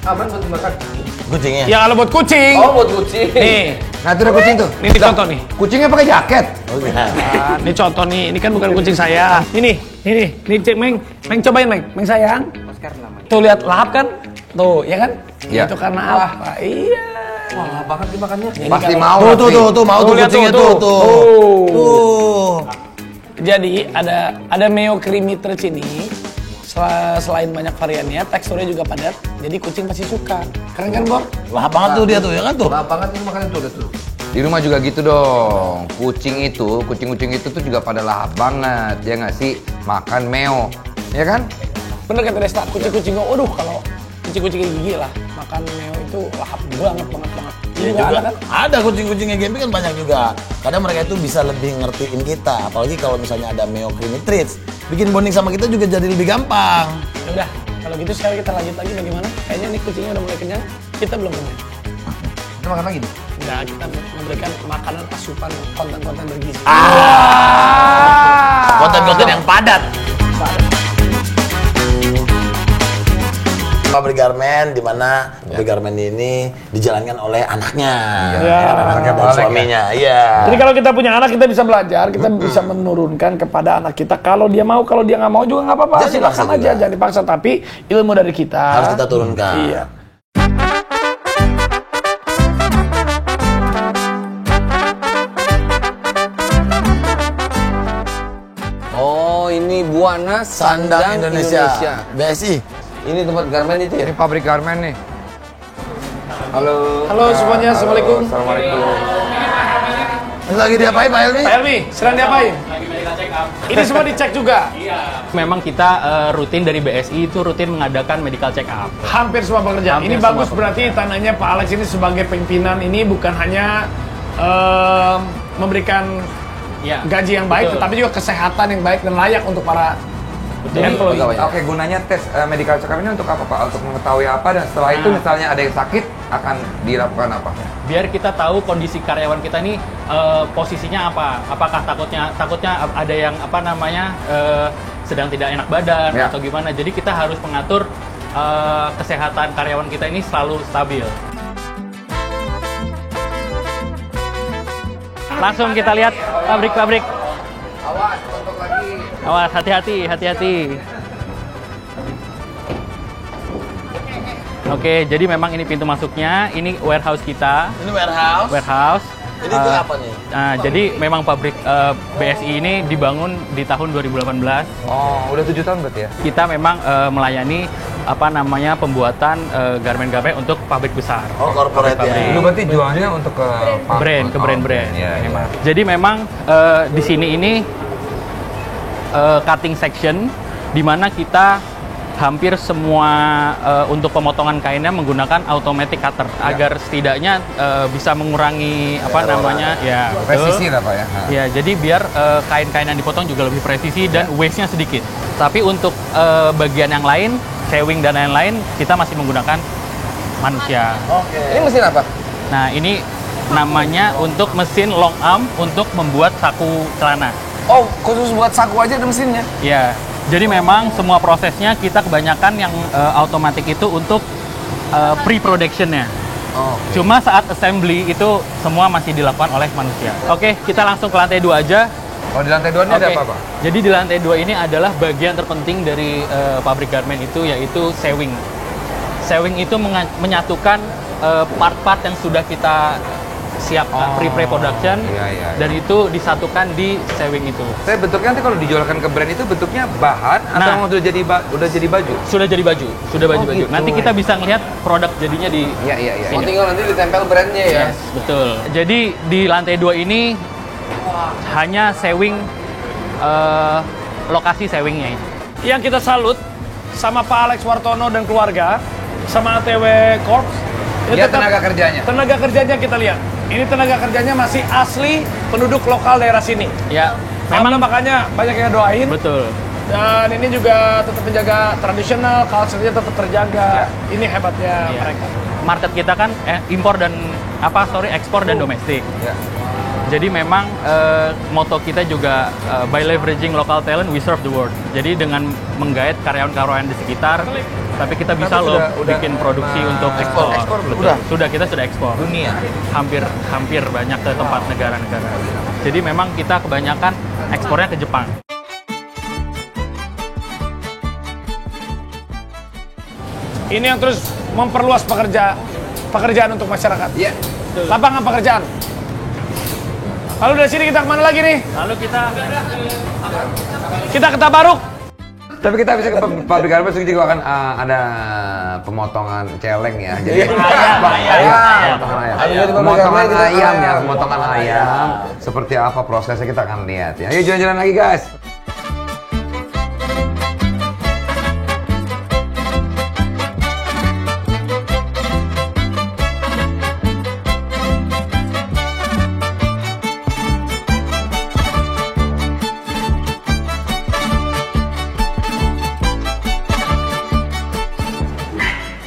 Aman buat dimakan. Kucingnya? Ya kalau buat kucing. Oh, buat kucing. Nih. Nah, itu ada kucing tuh. Ini contoh nih. Kucingnya pakai jaket. Nah, ini contoh nih. Ini kan bukan kucing saya. Ini cek Meng. Meng cobain Meng. Meng sayang. Tuh lihat lahap kan? Tuh, ya kan? Ya. Itu karena apa? Iya. Wah, lahap banget dimakannya. Pasti mau. Tuh, mau tuh lihat kucingnya tuh. tuh. Jadi ada Meo Creamy Treats ini. Selain banyak variannya, teksturnya juga padat. Jadi kucing pasti suka. Keren kan, Bor? Lahap banget tuh dia tuh, ya kan tuh? Lahap banget ini makanan tuh, lihat tuh. Di rumah juga gitu dong. Kucing itu tuh juga pada lahap banget. Ya nggak sih? Makan meo. Ya kan? Bener kata Desta, kucing-kucing waduh kalau kucing-kucing gigi lah makan Meo itu lahap banget. Iya juga kan? Ada kucing-kucingnya Gempi kan banyak juga. Kadang mereka itu bisa lebih ngertiin kita. Apalagi kalau misalnya ada Meo Creamy Treats. Bikin bonding sama kita juga jadi lebih gampang. Ya udah, kalau gitu sekarang kita lanjut lagi bagaimana? Kayaknya nih kucingnya udah mulai kenyang, kita belum kenyang. Kita makan lagi nih? Enggak, kita memberikan makanan asupan konten-konten bergizi. Konten-konten yang padat. Pabrik garmen di mana pabrik garmen ini dijalankan oleh anaknya, anaknya dan suaminya. Iya. Jadi kalau kita punya anak kita bisa belajar, kita bisa menurunkan kepada anak kita. Kalau dia mau, kalau dia nggak mau juga nggak apa-apa. Silakan aja, jangan dipaksa. Tapi ilmu dari kita Harus kita turunkan. Iya. Oh, ini Buana Sandang Indonesia. BSI. Ini tempat garmen itu ya? Ini pabrik garmen nih. Halo. Halo semuanya, assalamualaikum. Assalamualaikum. Lagi diapain Pak Helmi? Pak Helmi, sedang diapain? Ini semua dicek juga. Memang kita rutin dari BSI itu rutin mengadakan medical check up. Hampir semua pekerjaan. Ini bagus berarti tandanya Pak Alex ini sebagai pimpinan ini bukan hanya memberikan gaji yang baik, tetapi juga kesehatan yang baik dan layak untuk para employee. Oke, gunanya tes medical check up ini untuk apa Pak? Untuk mengetahui apa dan setelah itu misalnya ada yang sakit akan dilakukan apa? Biar kita tahu kondisi karyawan kita ini posisinya apa. Apakah takutnya ada yang sedang tidak enak badan atau gimana. Jadi kita harus mengatur kesehatan karyawan kita ini selalu stabil. Langsung kita lihat pabrik-pabrik. Awas, contoh lagi. Awas, hati-hati. Oke, jadi memang ini pintu masuknya. Ini warehouse kita. Ini warehouse. Ini itu apa nih? Jadi memang pabrik BSI ini dibangun di tahun 2018. Oh, udah 7 tahun berarti ya? Kita memang melayani pembuatan garmen-garmen untuk pabrik besar. Oh, corporate ya. Itu berarti jualnya untuk ke brand. Iya. Jadi memang di sini ini cutting section di mana kita hampir semua untuk pemotongan kainnya menggunakan automatic cutter agar setidaknya bisa mengurangi presisi lah Pak ya. Ya, jadi biar kain-kain yang dipotong juga lebih presisi dan waste-nya sedikit. Tapi untuk bagian yang lain, sewing dan lain-lain, kita masih menggunakan manusia. Oke. Ini mesin apa? Nah, ini namanya untuk mesin long arm untuk membuat saku celana. Oh, khusus buat saku aja ada mesinnya? Ya, jadi memang semua prosesnya kita kebanyakan yang otomatis itu untuk pre-production-nya. Cuma saat assembly itu semua masih dilakukan oleh manusia. Oke, kita langsung ke lantai 2 aja. Oh, di lantai 2 ini ada apa Pak? Jadi di lantai 2 ini adalah bagian terpenting dari pabrik garmen itu, yaitu sewing. Sewing itu menyatukan part-part yang sudah kita siapkan pre-production dan itu disatukan di sewing itu. Saya bentuknya nanti kalau dijualkan ke brand itu bentuknya bahan atau udah jadi baju? Sudah jadi baju, sudah baju-baju. Gitu. Nanti kita bisa ngelihat produk jadinya di Iya. Oh, tinggal nanti ditempel brandnya ya? Yes, betul. Jadi di lantai 2 ini hanya sewing, lokasi sewingnya ini. Yang kita salut sama Pak Alex Wartono dan keluarga, sama ATW Corps. Lihat tenaga kerjanya. Tenaga kerjanya kita lihat. Ini tenaga kerjanya masih asli penduduk lokal daerah sini. Ya, memang makanya banyak yang doain. Betul. Dan ini juga tetap menjaga tradisional, culture-nya tetap terjaga. Ini hebatnya mereka. Market kita kan ekspor dan domestik. Jadi memang moto kita juga by leveraging local talent we serve the world. Jadi dengan menggait karyawan-karyawan di sekitar, tapi kita bisa bikin produksi untuk ekspor. Kita sudah ekspor. Dunia. Hampir banyak ke tempat negara-negara. Jadi memang kita kebanyakan ekspornya ke Jepang. Ini yang terus memperluas pekerjaan untuk masyarakat. Iya. Lapangan pekerjaan. Lalu dari sini kita kemana lagi nih? Lalu Kita ke Tabaruk. Tapi kita bisa ke pabrik Arbas juga akan ada pemotongan celeng ya. Jadi pemotongan ayam ya, pemotongan ayam. Seperti apa prosesnya kita akan lihat ya. Ayo jalan-jalan lagi guys.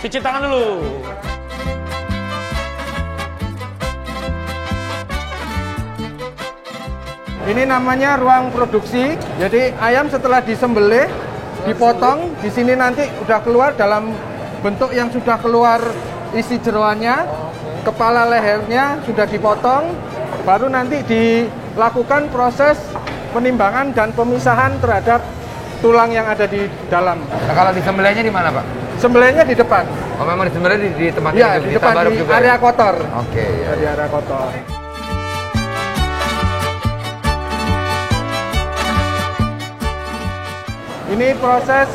Cuci tangan dulu. Ini namanya ruang produksi. Jadi ayam setelah disembelih, dipotong, di sini nanti udah keluar dalam bentuk yang sudah keluar isi jeroannya, kepala lehernya sudah dipotong, baru nanti dilakukan proses penimbangan dan pemisahan terhadap tulang yang ada di dalam. Nah, kalau disembelihnya di mana, Pak? Sembelihnya di depan. Oh, memang disembelih di tempat ya, di depan Tabaruk di juga area ya? kotor. Oke. Ya. Di area kotor. Ini proses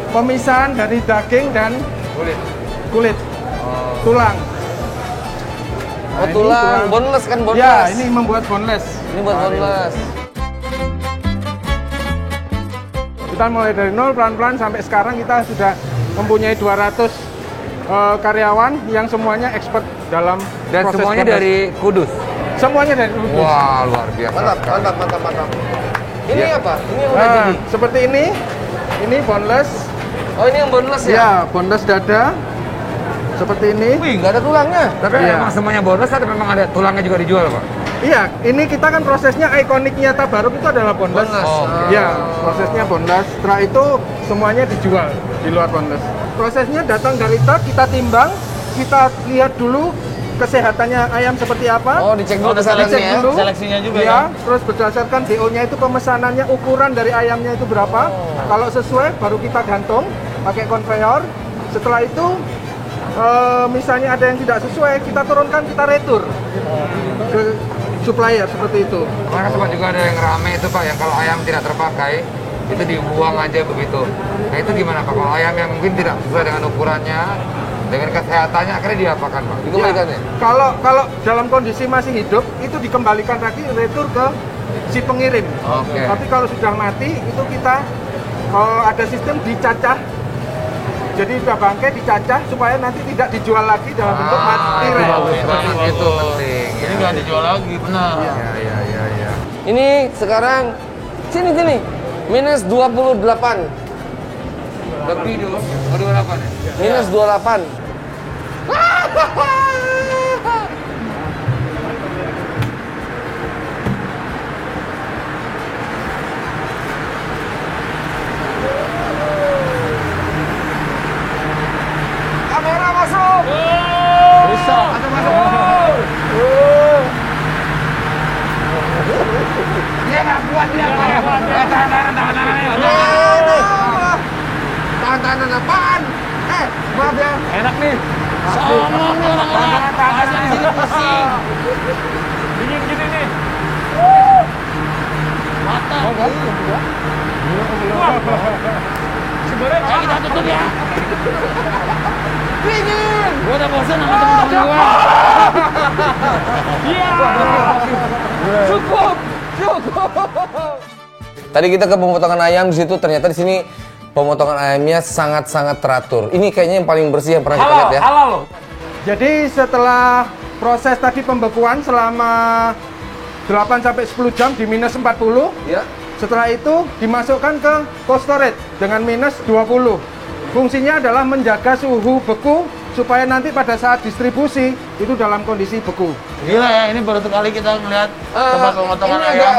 pemisahan dari daging dan kulit. Tulang. Oh, tulang. Boneless kan, boneless? Ya, ini membuat boneless. Ini buat boneless. Kita mulai dari nol, pelan-pelan sampai sekarang kita sudah mempunyai 200 karyawan yang semuanya expert dalam dan proses semuanya boneless. dari Kudus? Semuanya dari Kudus. Wah, luar biasa. Mantap. Ini apa? Ini yang udah jadi? Seperti ini boneless. Oh, ini yang boneless ya? Ya, boneless dada. Seperti ini. Wih, nggak ada tulangnya. Tapi memang semuanya boneless atau memang ada tulangnya juga dijual, Pak? Iya, ini kita kan prosesnya ikoniknya Tabaruk itu adalah boneless. Ya, prosesnya boneless. Setelah itu semuanya dijual di luar boneless. Prosesnya datang dari truk, kita timbang, kita lihat dulu kesehatannya ayam seperti apa. Oh, dicek dulu kesehatannya dulu. Seleksinya juga ya. Terus berdasarkan DO-nya itu pemesanannya, ukuran dari ayamnya itu berapa. Kalau sesuai baru kita gantung pakai konveyor. Setelah itu misalnya ada yang tidak sesuai, kita turunkan, kita retur ke supplier seperti itu. Karena sempat juga ada yang rame itu Pak, yang kalau ayam tidak terpakai itu dibuang aja begitu. Nah itu gimana Pak? Kalau ayam yang mungkin tidak sesuai dengan ukurannya, dengan kesehatannya akhirnya diapakan Pak? Dikembalikan ya? Kalau dalam kondisi masih hidup itu dikembalikan lagi retur ke si pengirim. Oke. Tapi kalau sudah mati itu kita ada sistem dicacah. Jadi sudah bangkai dicacah supaya nanti tidak dijual lagi dalam bentuk mati. Itu penting. Ini nggak dijual lagi, benar. Ya. Ini sekarang sini minus 28. Lebih dulu, 28 ya? Minus 28. Kamera masuk! Bisa. Dia nggak kuat dia Pak. Tahan apaan? Maaf ya. Enak nih. Songong nih orang-orang. Tahan di sini pusing. Dingin gini nih. Matang. Sebenarnya kita tutup ya. Dingin. Gua udah bosan sama teman-teman gua. Iya. Cukup. Tadi kita ke pemotongan ayam di situ, ternyata di sini pemotongan ayamnya sangat-sangat teratur. Ini kayaknya yang paling bersih yang pernah kita lihat ya. Halal loh. Jadi setelah proses tadi pembekuan selama 8-10 jam di minus 40, Ya. setelah itu dimasukkan ke cold storage dengan minus 20. Fungsinya adalah menjaga suhu beku supaya nanti pada saat distribusi itu dalam kondisi beku. Gila ya, ini baru kali kita ngeliat tempat pemotongan ayam.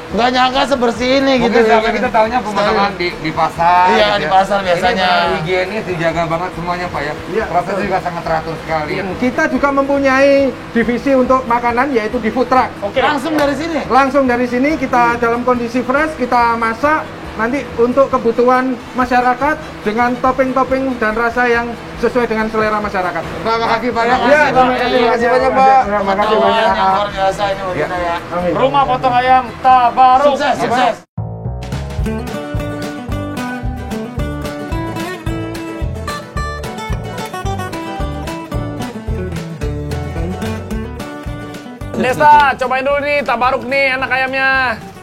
Nggak nyangka sebersih ini Mungkin gitu. selama kita tahunya pemotongan di pasar. Iya, gitu di ya. pasar biasanya. Ini higienis dijaga banget semuanya Pak ya. Iya. Prosesnya juga sangat teratur sekali. Kita juga mempunyai divisi untuk makanan yaitu di food truck. Oke. Langsung dari sini. Langsung dari sini kita dalam kondisi fresh kita masak nanti untuk kebutuhan masyarakat dengan topping-topping dan rasa yang sesuai dengan selera masyarakat. Terima kasih Pak ya. Iya, terima kasih banyak Pak. Terima kasih banyak. Yang luar biasa ini buat kita ya. Rumah potong ayam Tabaruk. Sukses, sukses. Desta, cobain dulu nih Tabaruk nih enak ayamnya.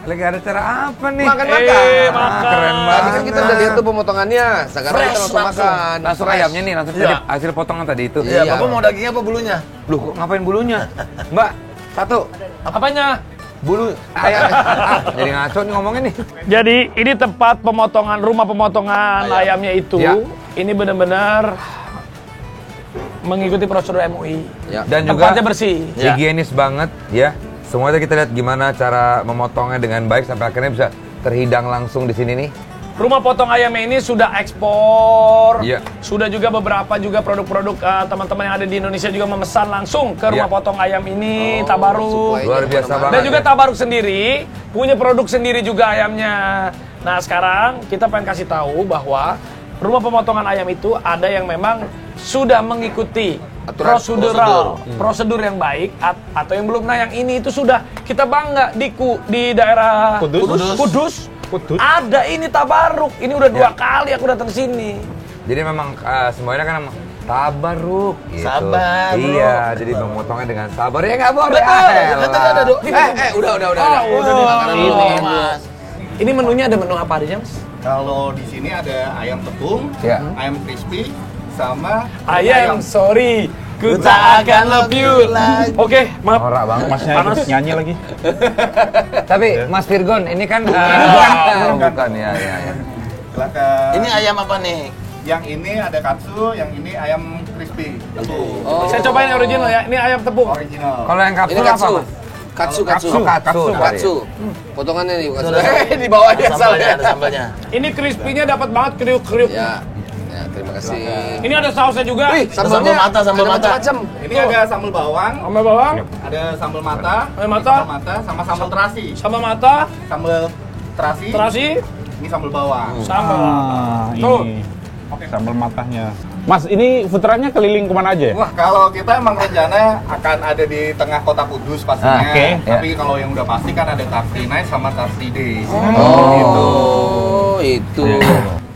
Lagi ada cara apa nih? Makan-makan. Makan. Keren banget. Tadi kan kita udah lihat tuh pemotongannya. Sekarang kita langsung makan. Langsung ayamnya nih, langsung Iya. tadi hasil potongan tadi itu. Iya, Bapak mau dagingnya apa bulunya? Loh, kok ngapain bulunya? Mbak, satu. Apanya? Bulu ayam. Jadi ngaco nih ngomongin nih. Jadi ini tempat pemotongan, rumah pemotongan ayamnya itu. Ya. Ini benar-benar mengikuti prosedur MUI. Ya. Dan juga Tempatnya bersih. higienis banget ya. Semuanya kita lihat gimana cara memotongnya dengan baik sampai akhirnya bisa terhidang langsung di sini nih. Rumah potong ayamnya ini sudah ekspor. Iya. Sudah juga beberapa juga produk-produk teman-teman yang ada di Indonesia juga memesan langsung ke rumah Iya. potong ayam ini Tabaruk. supply-nya Luar biasa kemana-mana. banget. Dan juga ya. Tabaruk sendiri punya produk sendiri juga ayamnya. Nah sekarang kita pengen kasih tahu bahwa rumah pemotongan ayam itu ada yang memang sudah mengikuti Aturan, prosedur yang baik atau yang belum. Nah yang ini itu sudah kita bangga di daerah Kudus. Ada ini Tabaruk. Ini udah dua kali aku datang sini. Jadi memang semuanya kan emang Tabaruk gitu. Sabar, bro. Iya, jadi memotongnya dengan sabar. Ya nggak boleh. Udah. Udah Makanan dulu, Mas. Ini menunya ada menu apa aja Mas? Kalau di sini ada ayam tepung, Ya. ayam crispy, sama Ayam, sorry, ku tak akan love you. Oke, maaf. Norak banget. Masnya Panas. ikut nyanyi lagi. Tapi Mas Virgon, ini kan bukan ya. Silakan. Ini ayam apa nih? Yang ini ada katsu, yang ini ayam crispy. Tepung. Saya cobain yang original ya. Ini ayam tepung. Original. Kalau yang Ini kapsul apa, katsu. Mas? Katsu. Potongannya nih bukan di bawahnya Ada salah. sambalnya, ada sambalnya. Ini crispy-nya dapat banget kriuk-kriuk. Ya, terima kasih. Ini ada sausnya juga. Wih, Sambal mata, sambal ada mata. macam-macam. Ini ada sambal bawang, Sambal bawang, ada sambal mata, sama sambal terasi. sambal mata, Sambal terasi, terasi, ini sambal bawang. sambal. Tuh. Sambal matanya. Mas, ini futerannya keliling kemana aja ya? Wah, kalau kita emang rencana akan ada di tengah kota Kudus pastinya. Oke. Tapi kalau yang udah pasti kan ada Car Free Night sama Car Free Days. Oh, itu.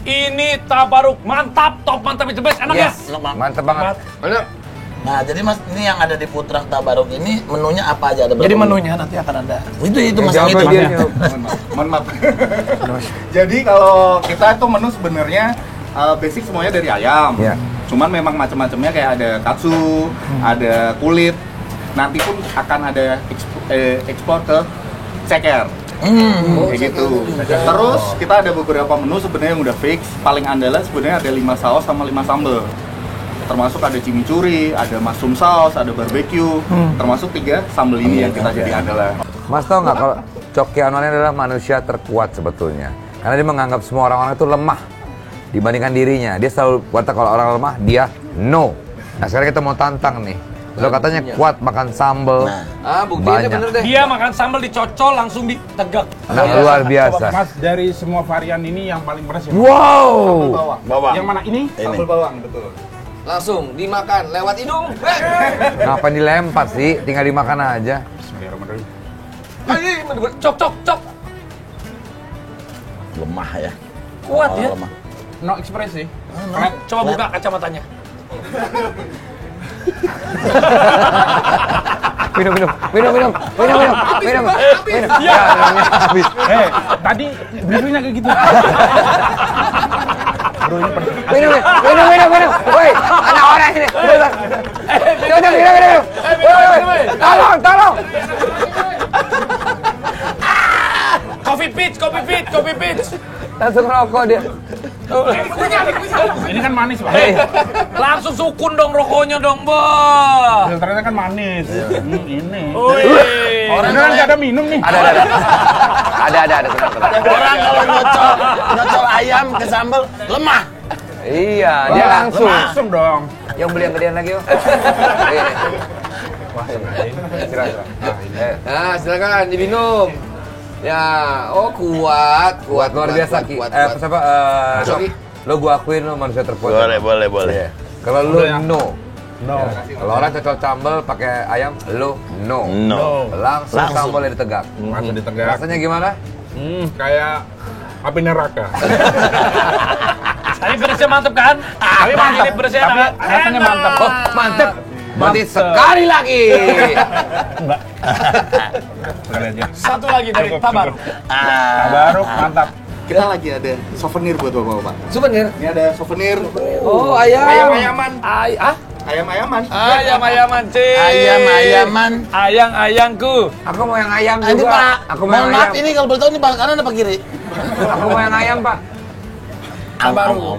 Ini Tabaruk mantap, top mantap itu best. Enak ya? Mantep banget. Mana? Nah, jadi Mas, ini yang ada di food truck Tabaruk ini menunya apa aja? Ada berapa Jadi menu? menunya nanti akan ada. Itu Mas Jawab yang itu. dia. Mohon maaf. Jadi kalau kita itu menu sebenarnya basic semuanya dari ayam. Iya. Cuman memang macam-macamnya kayak ada katsu, ada kulit. Nanti pun akan ada ekspor ke ceker. Kayak gitu. Terus kita ada beberapa menu sebenarnya yang udah fix. Paling andalan sebenarnya ada 5 saus sama 5 sambal. Termasuk ada chimichurri, ada mushroom sauce, ada barbecue. Termasuk 3 sambal ini yang kita jadi andalan. Mas tau nggak kalau Coki Anwar ini adalah manusia terkuat sebetulnya. Karena dia menganggap semua orang-orang itu lemah dibandingkan dirinya. Dia selalu kata kalau orang lemah, dia no. Nah sekarang kita mau tantang nih. Lo katanya kuat makan sambel. Buktinya bener deh. Dia makan sambal dicocol langsung ditegak. Nah, luar biasa. Mas, dari semua varian ini yang paling beres ya? Wow. Bawang. Yang mana ini? Sambal bawang, betul. Langsung dimakan lewat hidung. Ngapain dilempar sih? Tinggal dimakan aja. Bismillahirrahmanirrahim. Cok. Lemah ya. Kuat ya. Lemah. No ekspresi. Coba buka kacamatanya. Minum. Iya. Habis. Tadi birunya kayak gitu. Minum. Woi, anak orang ini. Minum. Tolong. Coffee Peach. Langsung rokok dia. Ini kan manis, Pak. Langsung sukun dong rokoknya dong, Bah. Filternya kan manis. Ini. Orang kan nggak ada minum nih. Ada. Tenang. Orang kalau nyocol ayam ke sambal lemah. Iya, dia Langsung dong. Yang beli yang gedean lagi, yuk. Wah, silakan. Nah, silakan diminum. Ya, kuat Luar biasa, Ki. Dok, lo gua akuin lo manusia terpuas. Boleh. Kalau lo no. Kalau orang cocol sambal pakai ayam, lo no. Langsung sambalnya ditegak. Langsung ditegak. Rasanya gimana? Kayak api neraka. Tapi beresnya mantep kan? Tapi mantep. Ini beresnya enak. Rasanya mantap. Oh, mantep. Berarti sekali lagi. Sekali aja. Satu lagi dari Tabaruk. Tabaruk mantap. Kita lagi ada souvenir buat bapak-bapak. Souvenir. Ini ada souvenir. Oh, ayam. Ayam-ayaman. Ayam-ayaman. Ayam-ayaman, Cik. Ayam-ayaman. Ayang-ayangku. Aku mau yang ayam juga. Ini Pak, Aku mau yang mohon maaf ayam. ini kalau boleh tahu ini Pak kanan apa kiri? Aku mau yang ayam, Pak. Tabaruk.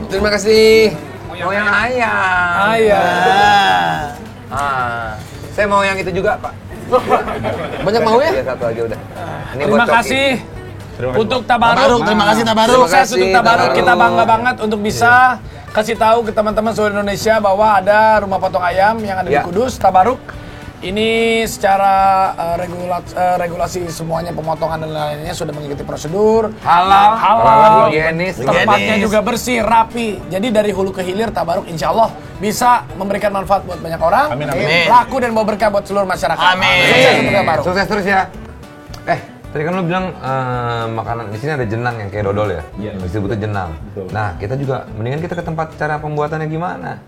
Terima kasih. Mau yang ayam. Saya mau yang itu juga, Pak. Banyak mau ya? Iya, satu aja udah. Ini Terima buat Coki. kasih untuk Tabaruk. Terima kasih Tabaruk. Sukses untuk Tabaruk. Kita bangga banget untuk bisa kasih tahu ke teman-teman seluruh Indonesia bahwa ada rumah potong ayam yang ada di Kudus, Tabaruk. Ini secara regulasi semuanya pemotongan dan lainnya sudah mengikuti prosedur halal, higienis, tempatnya juga bersih, rapi. Jadi dari hulu ke hilir Tabaruk insya Allah bisa memberikan manfaat buat banyak orang, laku dan bawa berkah buat seluruh masyarakat. Sukses untuk Tabaruk. Sukses terus ya. Tadi kan lo bilang makanan di sini ada jenang yang kayak dodol ya? Iya. Disebutnya jenang. Nah, kita juga mendingan kita ke tempat cara pembuatannya gimana?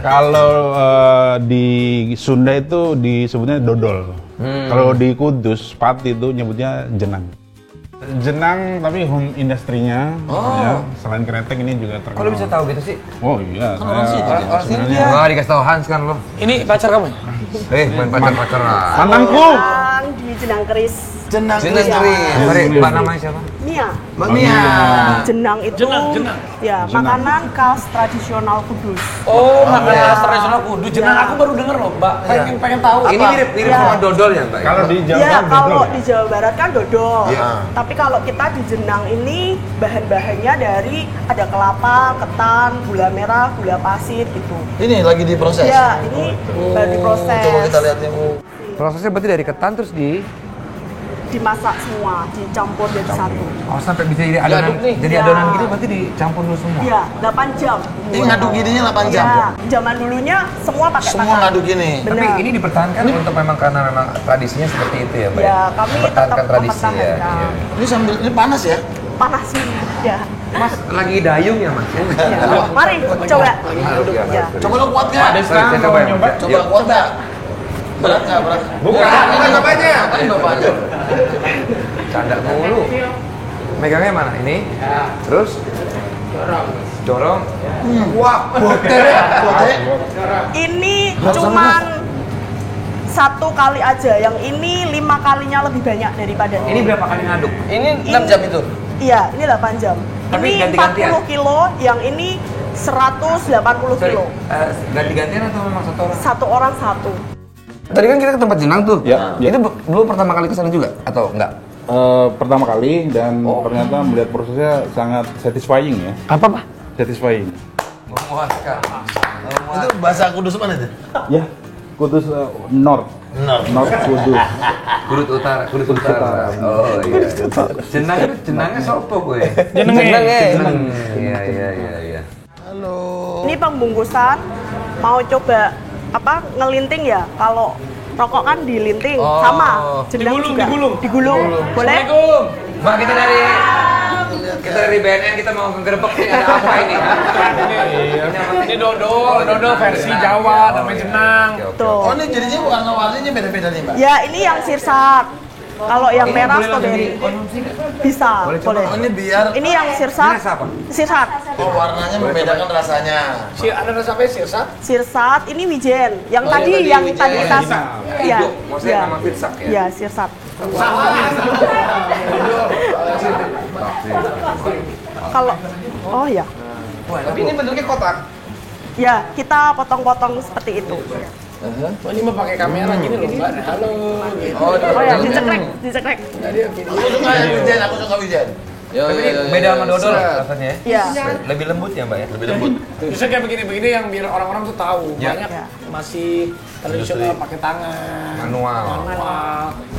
Kalau di Sunda itu disebutnya dodol. Kalau di Kudus, Pati itu nyebutnya jenang. Jenang tapi home industrinya, ya, selain kretek ini juga terkenal. Kok lo bisa tahu gitu sih? Oh iya, Orang sini. Wah, dikasih tahu Hans kan lo. Ini pacar kamu? Main pacar lah. Mantanku. Di Jenang Keris. Jenang Keris. Mari, Mbak namanya siapa? Mia. Mbak Mia. Jenang itu ya makanan khas tradisional Kudus. Oh, makanan khas tradisional Kudus. Jenang aku baru denger loh, Mbak. Pengen tahu. Ini mirip sama dodol ya, Mbak? Kalau di Jawa ya, Barat kalau di Jawa Barat kan dodol. Iya. Tapi kalau kita di Jenang ini bahan-bahannya dari ada kelapa, ketan, gula merah, gula pasir gitu. Ini lagi diproses. Ya, ini baru diproses. Coba kita lihat yang Prosesnya berarti dari ketan terus dimasak semua, dicampur jadi satu. Oh, sampai bisa jadi adonan. Jadi adonan gini berarti dicampur dulu semua. Iya, 8 jam. Ini ngaduk gininya 8 jam. Ya, zaman dulunya semua pakai Semua ngaduk gini. Tapi ini dipertahankan untuk memang karena memang tradisinya seperti itu ya, Mbak? Ya, kami mempertahankan tetap tradisi ya. mempertahankan. Iya. Ini sambil ini panas ya? Panas ini. Ya. Mas lagi dayung ya, Mas? Ya. Mari coba. Ya. Coba lo kuat nggak? Saya coba ya, Mas. Coba kuat nggak? Berat nggak? Berat? Bukan bapaknya. Canda mulu. Megangnya mana? Ini? Terus? Dorong. Wah, boter ya. Ini cuman 1 kali aja. Yang ini 5 kalinya lebih banyak daripada Ini berapa kali ngaduk? Ini 6 jam itu? Iya, ini 8 jam. Tapi Ini ganti-gantian? 40 kilo, yang ini 180 kilo. Ganti-gantian atau memang satu orang? Satu orang satu. Tadi kan kita ke tempat jenang tuh. Ya. Itu belum pertama kali ke sana juga atau enggak? Pertama kali dan ternyata melihat prosesnya sangat satisfying ya. Apa, Pak? Satisfying. Memuaskan. Itu bahasa Kudus mana itu? Ya, Kudus North. North Kudus. Kudus Utara. Oh iya. Jenangnya sopo gue? Jeneng. Iya. Ini pembungkusan, mau coba ngelinting ya. Kalau rokok kan dilinting, sama. Jenang juga. Digulung. Boleh? Mbak, kita dari BNN, kita mau ngegerebek nih, ada apa ini? Ini dodol versi Jawa, namanya jenang. Tuh. Oh, ini jadinya warna-warninya beda-beda nih, Mbak? Ya, ini yang sirsat. Kalau yang merah strawberry. Bisa, boleh. Oh, ini biar... Ini yang sirsat. Sirsat. Oh, warnanya membedakan rasanya. Ada rasa apa ya, sirsat? Sirsat, ini wijen. Yang tadi tas. Iya. Maksudnya nama pirsak ya? Iya, sirsat. Kalau oh ya. Tapi ini bentuknya kotak. Ya, kita potong-potong seperti itu. Oh, ini mau pakai kamera gini loh, Mbak. Halo. Oh ya, dicekrek. Aku suka wijen. Tapi ini beda sama dodol rasanya ya? Iya. Lebih lembut ya, Mbak ya? Lebih lembut. Bisa kayak begini-begini yang biar orang-orang tuh tahu. Ya. Banyak masih tradisional pakai tangan. Manual.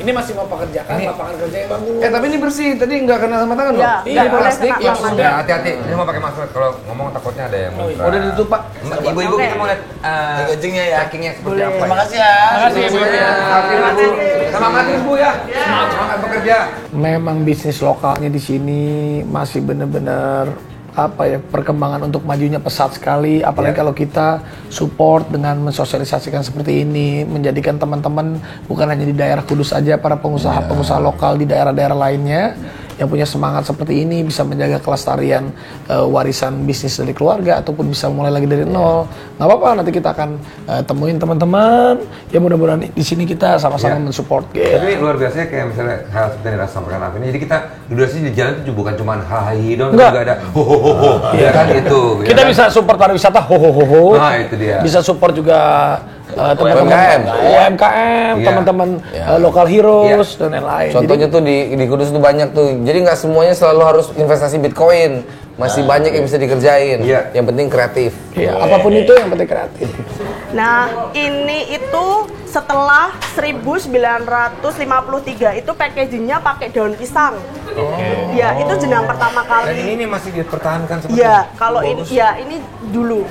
Ini masih mau pekerjakan lapangan kerja yang bagus. Tapi ini bersih, tadi nggak kena sama tangan loh? Iya, Iya, plastik. Ya, hati-hati. Ini mau pakai masker. Kalau ngomong takutnya ada yang Oh, udah ditutup, Pak. Ibu-ibu kita mau lihat packagingnya ya. packingnya seperti apa. Terima kasih ya. Terima kasih Ibu ya. Semangat Ibu ya. Semangat bekerja. Memang bisnis lokalnya di sini masih benar-benar perkembangan untuk majunya pesat sekali, apalagi kalau kita support dengan mensosialisasikan seperti ini, menjadikan teman-teman bukan hanya di daerah Kudus saja, para pengusaha-pengusaha lokal di daerah-daerah lainnya yang punya semangat seperti ini bisa menjaga kelestarian warisan bisnis dari keluarga ataupun bisa mulai lagi dari nol. Nggak apa-apa, nanti kita akan temuin teman-teman. Ya mudah-mudahan di sini kita sama-sama mensupport. Tapi luar biasanya kayak misalnya hal seperti yang disampaikan Raffi ini. Jadi kita duduk sini di jalan itu bukan cuma hahi dong, juga ada ho. Ya kan itu. Kita bisa support pariwisata ho. Nah, itu dia. Bisa support juga teman-teman UMKM, teman-teman lokal heroes dan lain-lain. Contohnya tuh di Kudus tuh banyak tuh. Jadi nggak semuanya selalu harus investasi Bitcoin. Masih banyak yang bisa dikerjain. Yang penting kreatif. Iya, apapun itu yang penting kreatif. Nah, ini itu setelah 1953 itu packagingnya pakai daun pisang. Ya, itu jenang pertama kali. Dan ini masih dipertahankan seperti ya, kalau ini ya ini dulu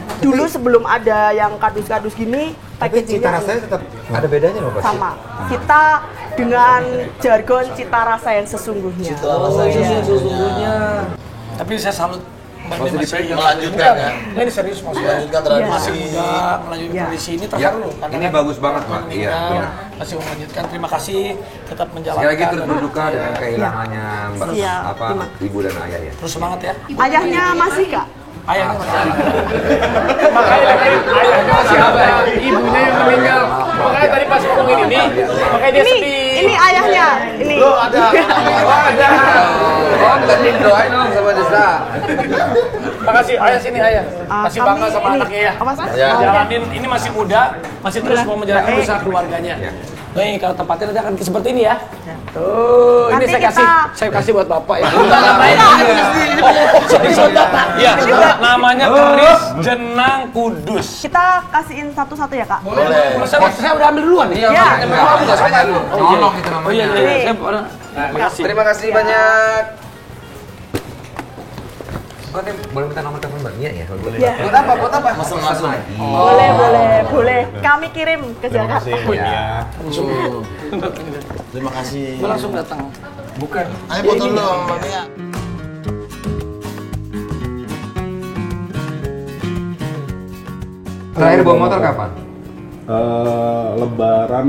sebelum ada yang kardus-kardus gini, packagingnya cita rasanya tetap ada bedanya loh, Pak. sama. Kita dengan jargon cita rasa yang sesungguhnya. Cita rasa yang sesungguhnya. Tapi saya salut masih melanjutkan ya. Ini serius maksudnya. Melanjutkan tradisi. Masih muda, melanjutkan tradisi ini terharu loh. Ini bagus banget, Pak. Iya. Masih melanjutkan. Terima kasih tetap menjalankan. Sekali lagi turut berduka dengan kehilangannya Mbak Ibu dan Ayah ya. Terus semangat ya. Ayahnya masih Kak? Ayahnya masih. Makanya ayahnya masih ada, ibunya yang meninggal. Makanya tadi pas ngomongin ini, makanya dia sedih. Ini ayahnya, ini. Oh, ada. Oh, tadi doain dong sama Desa. Makasih ayah, sini ayah. Masih bangga sama anaknya ya. Jalanin, ini masih muda, masih terus mau menjalankan usaha keluarganya. Nih, kalau tempatnya nanti akan seperti ini ya. Tuh, ini saya kasih buat Bapak ya. Ya, namanya keris jenang Kudus. Kita kasihin satu-satu ya, Kak? Boleh. Saya udah ambil duluan nih. Iya. Nyolong itu namanya. Oh iya. Terima kasih banyak. Boleh minta nomor telepon Mbak Mia ya? Boleh. Buat apa? Masuk. Boleh. Kami kirim ke Jakarta. Terima kasih. Gue langsung datang. Bukan. Ayo foto dulu sama Mbak Mia. Terakhir bawa motor kapan? Lebaran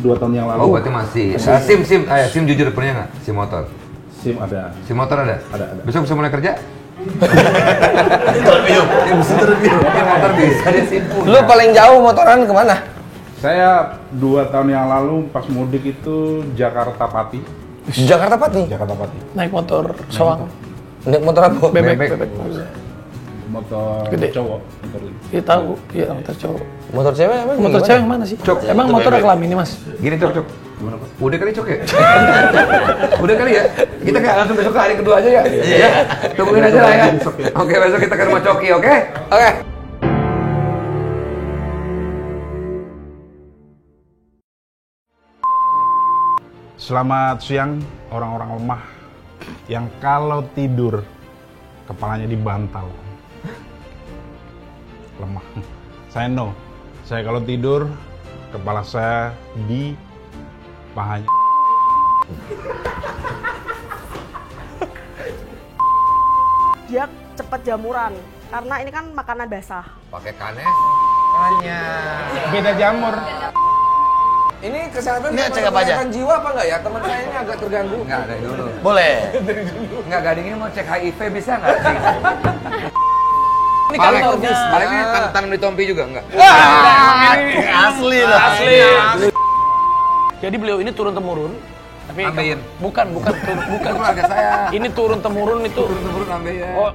2 tahun yang lalu. Oh, berarti masih. SIM jujur punya nggak? SIM motor? SIM ada. SIM motor ada? Ada. Besok bisa mulai kerja? Interview. Motor bisa di SIM. Lu paling jauh motoran kemana? Saya 2 tahun yang lalu pas mudik itu Jakarta Pati. Jakarta Pati? Jakarta Pati. Naik motor soang. Naik motor apa? Bebek. Motor Gede. cowok. Iya tahu, iya motor cowok. Motor cewek emang Motor gimana? cewek yang mana sih? Emang motor kelamin ini Mas? Gini Cok. Gimana Pak? Udah kali Cok ya? Udah kali ya? Kita kayak langsung besok ke hari kedua aja ya? Iya. Tungguin aja lah ya. Oke, besok kita ke rumah Coki, oke? Oke. Selamat siang orang-orang lemah yang kalau tidur kepalanya dibantal. Lemah. Saya kalau tidur kepala saya di pahanya. Dia cepat jamuran karena ini kan makanan basah. Pakai kanes. Hanya Beda jamur. Ini kesehatan Ini cek apa aja? kesehatan jiwa apa enggak ya? Teman saya ini agak terganggu. Enggak, dari dulu. Boleh. Enggak, Gading ini mau cek HIV bisa nggak sih? Ini Paling kantornya. ini tanam di Tompi juga enggak? Asli loh. Asli. Jadi beliau ini turun temurun. Tapi Ambeien. bukan Keluarga saya. Ini turun temurun itu. Turun-turun ambeien. Oh,